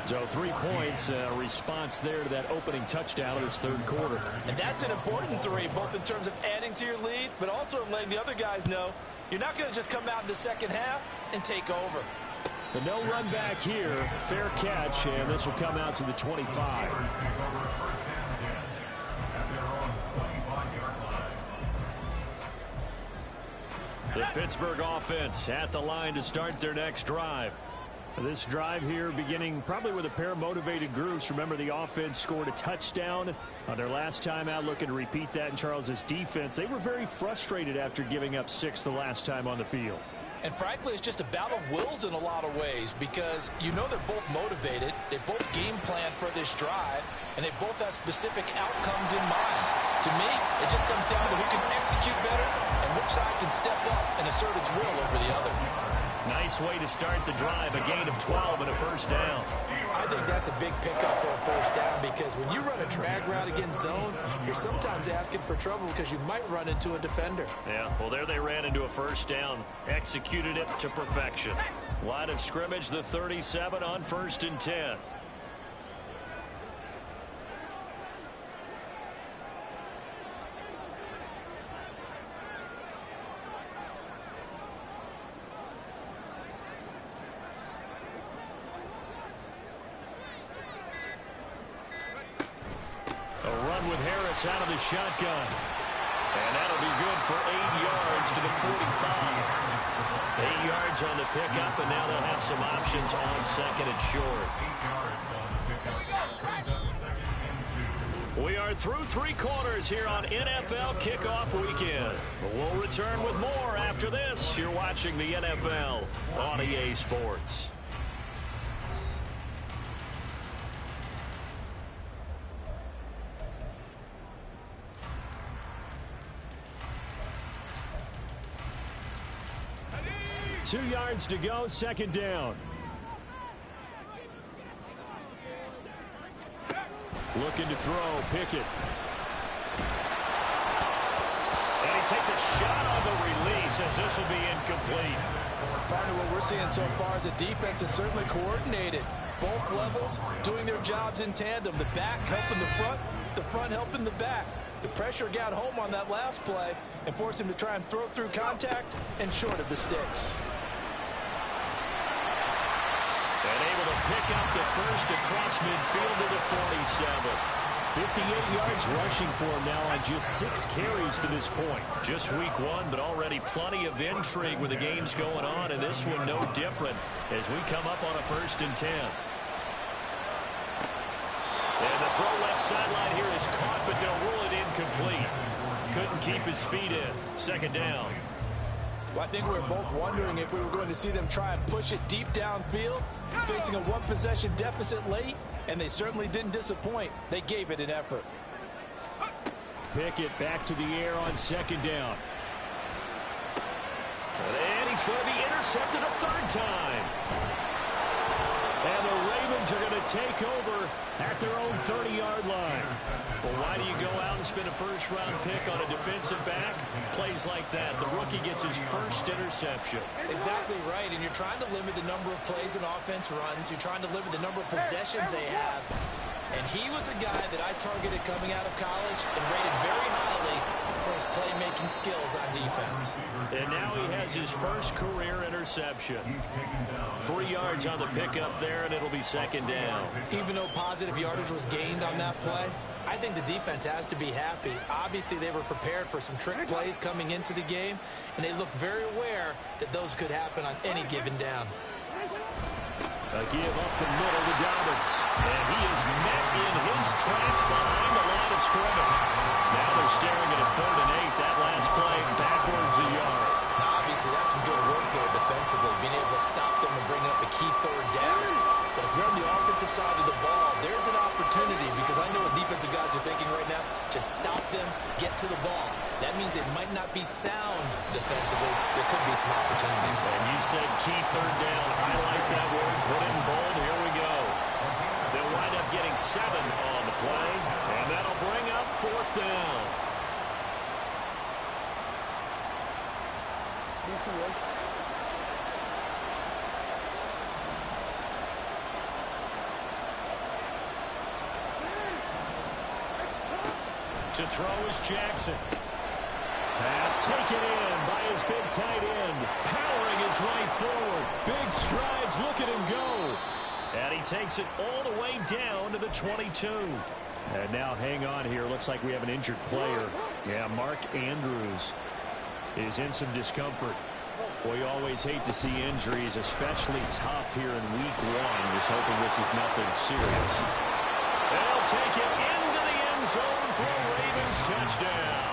So 3 points, response there to that opening touchdown of this third quarter. And that's an important 3, both in terms of adding to your lead, but also letting the other guys know you're not going to just come out in the second half and take over. But no run back here. Fair catch, and this will come out to the 25. The Pittsburgh offense at the line to start their next drive. This drive here beginning probably with a pair of motivated groups. Remember, the offense scored a touchdown on their last time out, looking to repeat that in Charles's defense. They were very frustrated after giving up 6 the last time on the field. And frankly, it's just a battle of wills in a lot of ways, because you know they're both motivated, they both game plan for this drive, and they both have specific outcomes in mind. To me, it just comes down to who can execute better and which side can step up and assert its will over the other. Nice way to start the drive, a gain of 12 and a first down. I think that's a big pickup for a first down, because when you run a drag route against zone, you're sometimes asking for trouble because you might run into a defender. Yeah, well, there they ran into a first down, executed it to perfection. Line of scrimmage, the 37 on 1st and 10. Out of the shotgun. And that'll be good for 8 yards to the 45. 8 yards on the pickup, and now they'll have some options on 2nd and short. We are through 3 quarters here on NFL Kickoff Weekend. We'll return with more after this. You're watching the NFL on EA Sports. Two yards to go, 2nd down. Looking to throw, Pickett. And he takes a shot on the release, as this will be incomplete. Partner, what we're seeing so far is the defense is certainly coordinated. Both levels doing their jobs in tandem. The back helping the front helping the back. The pressure got home on that last play and forced him to try and throw through contact and short of the sticks. And able to pick up the first across midfield to the 47. 58 yards rushing for him now on just 6 carries to this point. Just week 1, but already plenty of intrigue with the games going on, and this one no different as we come up on a 1st and 10. And the throw left sideline here is caught, but they'll rule it incomplete. Couldn't keep his feet in. 2nd down. Well, I think we were both wondering if we were going to see them try and push it deep downfield, facing a 1-possession deficit late, and they certainly didn't disappoint. They gave it an effort. Pickett back to the air on 2nd down. And he's going to be intercepted a 3rd time. And the Ravens are going to take over at their own 30-yard line. Well, why do you go out and spend a first-round pick on a defensive back? Plays like that. The rookie gets his first interception. Exactly right, and you're trying to limit the number of plays an offense runs. You're trying to limit the number of possessions they have. And he was a guy that I targeted coming out of college and rated very highly for his playmaking skills on defense. And now he has his first career interception. 3 yards on the pickup there, and it'll be 2nd down. Even though positive yardage was gained on that play, I think the defense has to be happy. Obviously, they were prepared for some trick plays coming into the game, and they looked very aware that those could happen on any given down. A give up the middle to Dobbins. And he is met in his tracks behind the line of scrimmage. Now they're staring at a 3rd and 8. That last play backwards a yard. Now, obviously, that's some good work there defensively, being able to stop them and bring up a key 3rd down. But if you're on the offensive side of the ball, there's an opportunity, because I know what defensive guys are thinking right now. Just stop them, get to the ball. That means it might not be sound defensively. There could be some opportunities. And you said key 3rd down. Highlight that word. Put it in bold. Here we go. They'll wind up getting 7 on the play, and that'll bring up 4th down. To throw is Jackson. Pass taken in by his big tight end. Powering his way forward. Big strides. Look at him go. And he takes it all the way down to the 22. And now hang on here. Looks like we have an injured player. Yeah, Mark Andrews is in some discomfort. We always hate to see injuries, especially tough here in week 1. Just hoping this is nothing serious. They'll take it into the end zone for a Ravens touchdown.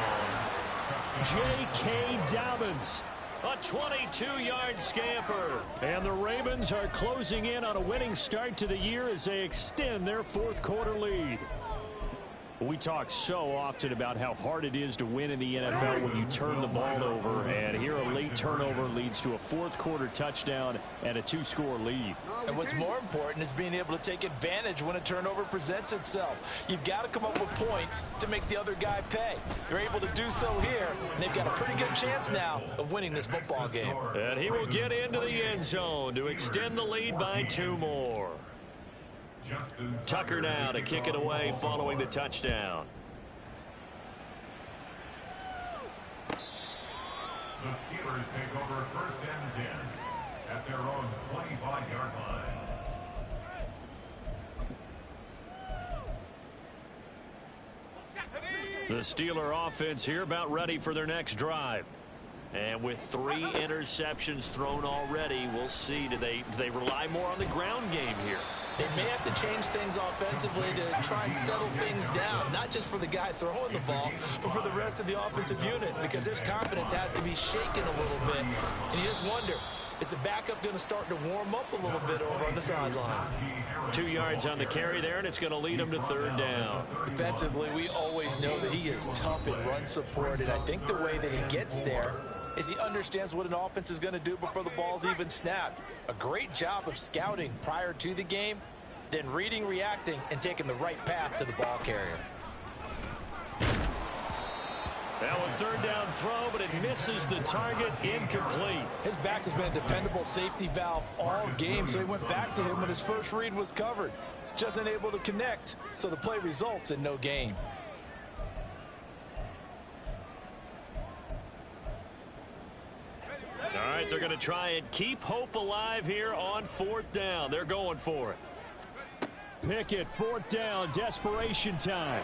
J.K. Dobbins. A 22-yard scamper. And the Ravens are closing in on a winning start to the year as they extend their 4th quarter lead. We talk so often about how hard it is to win in the NFL when you turn the ball over, and here a late turnover leads to a 4th quarter touchdown and a 2-score lead. And what's more important is being able to take advantage when a turnover presents itself. You've got to come up with points to make the other guy pay. They're able to do so here, and they've got a pretty good chance now of winning this football game. And he will get into the end zone to extend the lead by 2 more. Tucker now to kick it away following the touchdown. The Steelers take over 1st and 10 at their own 25-yard line. The Steeler offense here about ready for their next drive. And with 3 interceptions thrown already, we'll see. Do they rely more on the ground game here? They may have to change things offensively to try and settle things down, not just for the guy throwing the ball, but for the rest of the offensive unit, because their confidence has to be shaken a little bit. And you just wonder, is the backup going to start to warm up a little bit over on the sideline? 2 yards on the carry there, and it's going to lead him to 3rd down. Defensively, we always know that he is tough in run support, and I think the way that he gets there is he understands what an offense is going to do before the ball's even snapped. A great job of scouting prior to the game, then reading, reacting, and taking the right path to the ball carrier. Now a 3rd down throw, but it misses the target, incomplete. His back has been a dependable safety valve all game, so he went back to him when his first read was covered. Just unable to connect, so the play results in no gain. All right, they're going to try and keep hope alive here on 4th down. They're going for it. Pickett, 4th down, desperation time.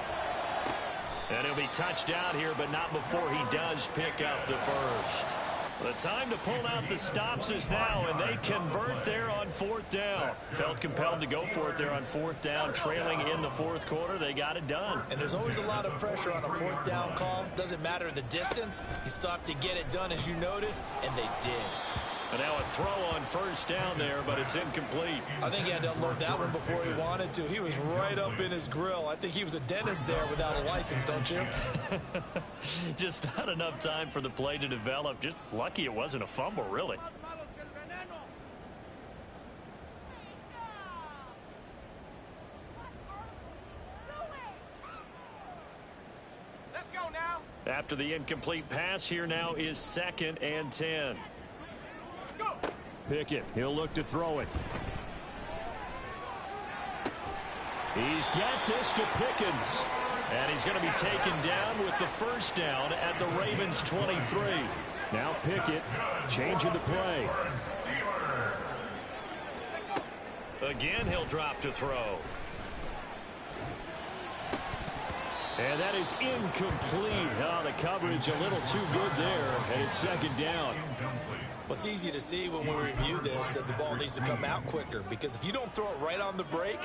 And he'll be touched out here, but not before he does pick up the first. The time to pull out the stops is now, and they convert there on 4th down. Felt compelled to go for it there on 4th down, trailing in the 4th quarter. They got it done. And there's always a lot of pressure on a 4th down call. Doesn't matter the distance. You still have to get it done, as you noted, and they did. And now a throw on 1st down there, but it's incomplete. I think he had to unload that one before he wanted to. He was right up in his grill. I think he was a dentist there without a license, don't you? Just not enough time for the play to develop. Just lucky it wasn't a fumble, really. Let's go now. After the incomplete pass, here now is 2nd and 10. Pickett, he'll look to throw it. He's got this to Pickens. And he's going to be taken down with the 1st down at the Ravens 23. Now Pickett changing the play. Again, he'll drop to throw. And that is incomplete. Oh, the coverage a little too good there, and it's second down. Well, it's easy to see when we review this that the ball needs to come out quicker, because if you don't throw it right on the break,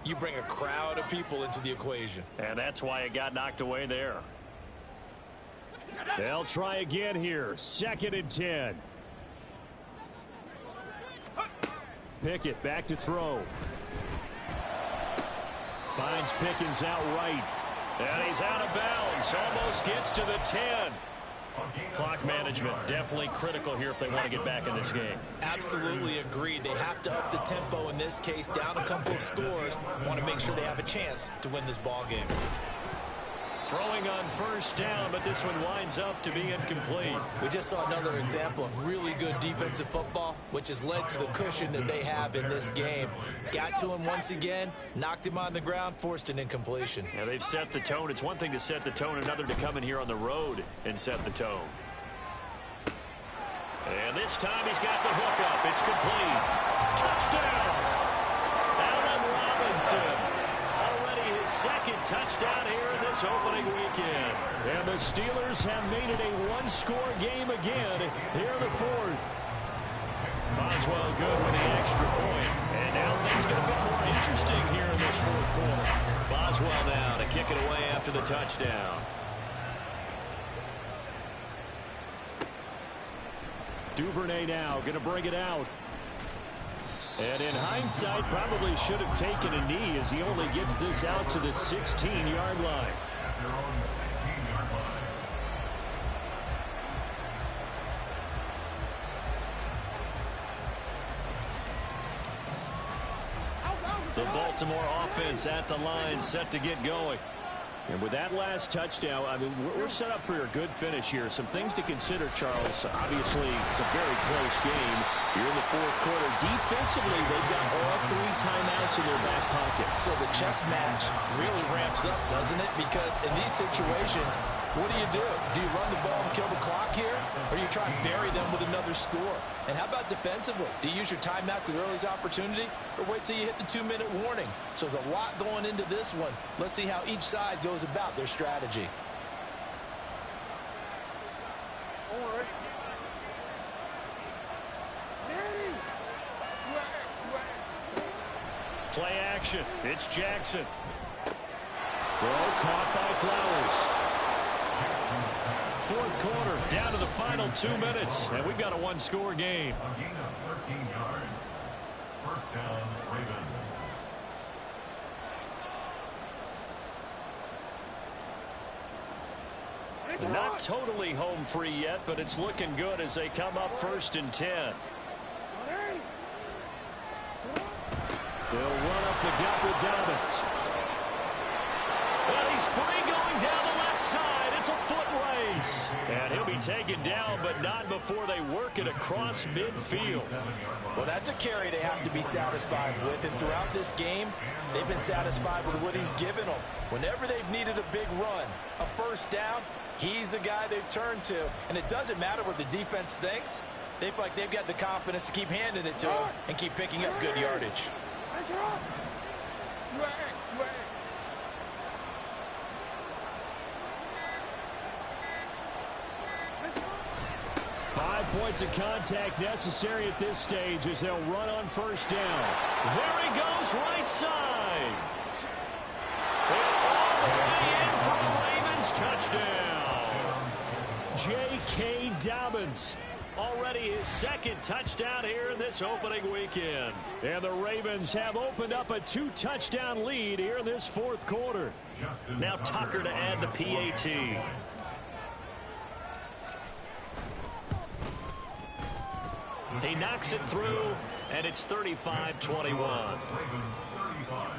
you bring a crowd of people into the equation. And that's why it got knocked away there. They'll try again here. 2nd and 10. Pickett back to throw. Finds Pickens outright. And he's out of bounds. Almost gets to the 10. Clock management definitely critical here if they want to get back in this game. Absolutely agreed. They have to up the tempo in this case, down a couple of scores. Want to make sure they have a chance to win this ball game. Throwing on 1st down, but this one winds up to be incomplete. We just saw another example of really good defensive football, which has led to the cushion that they have in this game. Got to him once again, knocked him on the ground, forced an incompletion. Yeah, they've set the tone. It's one thing to set the tone, another to come in here on the road and set the tone. And this time he's got the hook up. It's complete. Touchdown! Allen Robinson. Already his 2nd touchdown here in this opening weekend. And the Steelers have made it a one-score game again here in the 4th. Boswell good with the extra point. And now things get a bit more interesting here in this 4th quarter. Boswell now to kick it away after the touchdown. Duvernay now going to bring it out. And in hindsight, probably should have taken a knee as he only gets this out to the 16-yard line. The Baltimore offense at the line, set to get going. And with that last touchdown, I mean, we're set up for a good finish here. Some things to consider, Charles. Obviously, it's a very close game. You're in the 4th quarter. Defensively, they've got all 3 timeouts in their back pocket. So the chess match really ramps up, doesn't it? Because in these situations, what do? Do you run the ball and kill the clock here? Or do you try and bury them with another score? And how about defensively? Do you use your timeouts at earliest opportunity? Or wait till you hit the 2-minute warning? So there's a lot going into this one. Let's see how each side goes about their strategy. Play action. It's Jackson. Throw caught by Flowers. 4th quarter, down to the final 2 minutes, and we've got a one-score game. A gain of 13 yards. 1st down, Ravens. Not totally home free yet, but it's looking good as they come up 1st and 10. They'll run up the gut with Dobbins. Well, he's free going down the left side. It's a foot race. And he'll be taken down, but not before they work it across midfield. Well, that's a carry they have to be satisfied with. And throughout this game, they've been satisfied with what he's given them. Whenever they've needed a big run, a 1st down, he's the guy they've turned to. And it doesn't matter what the defense thinks. They feel like they've got the confidence to keep handing it to him and keep picking up good yardage. 5 points of contact necessary at this stage as they'll run on 1st down. There he goes, right side. And all the way in for the Ravens touchdown. J.K. Dobbins. Already his 2nd touchdown here in this opening weekend. And the Ravens have opened up a 2-touchdown lead here in this 4th quarter. Now Tucker to add the PAT. He knocks it through, and it's 35-21. Ravens 35,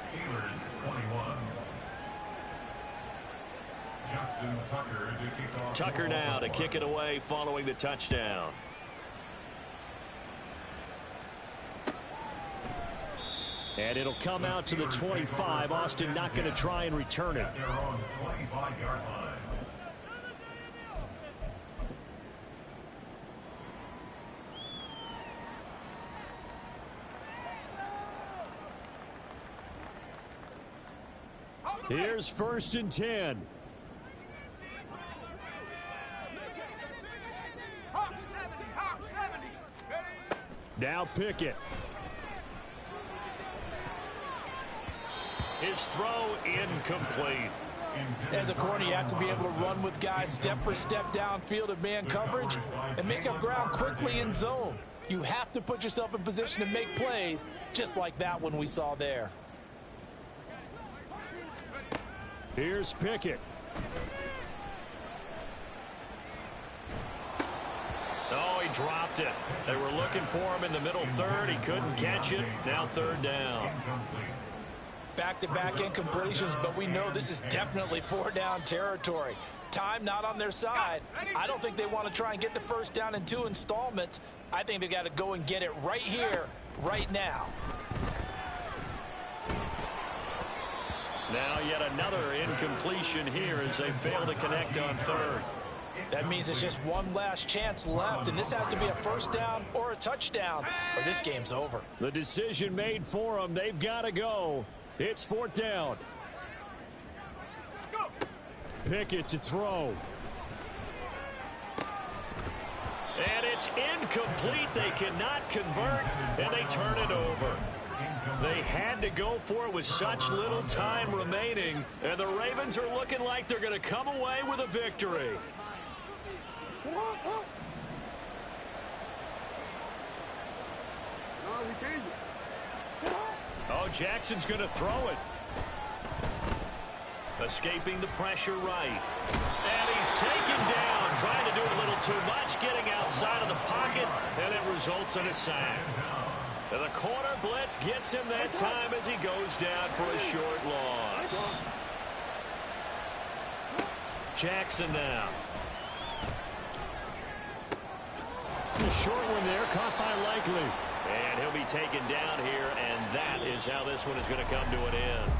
Steelers 21. Justin Tucker to kick off. Tucker now to kick it away following the touchdown. And it'll come out to the 25. Austin not going to try and return it. At their own 25-yard line. Here's 1st and 10. Now Pickett. His throw incomplete. As a corner, you have to be able to run with guys step for step downfield in man coverage and make up ground quickly in zone. You have to put yourself in position to make plays, just like that one we saw there. Here's Pickett. Oh, he dropped it. They were looking for him in the middle third. He couldn't catch it. Now 3rd down. Back-to-back incompletions, but we know this is definitely 4-down territory. Time not on their side. I don't think they want to try and get the 1st down in 2 installments. I think they got to go and get it right here, right now. Now yet another incompletion here as they fail to connect on 3rd. That means it's just one last chance left, and this has to be a 1st down or a touchdown, or this game's over. The decision made for them. They've got to go. It's 4th down. Pickett to throw. And it's incomplete. They cannot convert, and they turn it over. They had to go for it with such little time remaining, and the Ravens are looking like they're going to come away with a victory. Oh, Jackson's going to throw it. Escaping the pressure right. And he's taken down, trying to do a little too much, getting outside of the pocket, and it results in a sack. And the corner blitz gets him that time as he goes down for a short loss. Jackson now. The short one there, caught by Likely. And he'll be taken down here, and that is how this one is going to come to an end.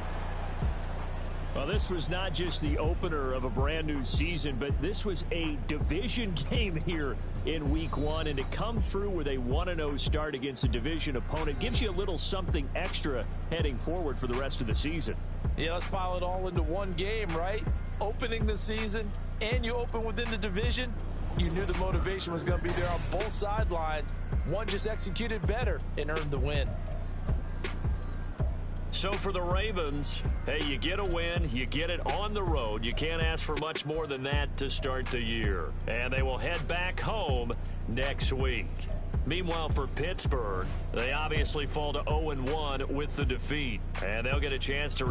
Well, this was not just the opener of a brand new season, but this was a division game here in week 1, and to come through with a 1-0 start against a division opponent gives you a little something extra heading forward for the rest of the season. Yeah, let's pile it all into one game, right? Opening the season, and you open within the division. You knew the motivation was going to be there on both sidelines. One just executed better and earned the win. So for the Ravens, hey, you get a win, you get it on the road. You can't ask for much more than that to start the year. And they will head back home next week. Meanwhile, for Pittsburgh, they obviously fall to 0-1 with the defeat. And they'll get a chance to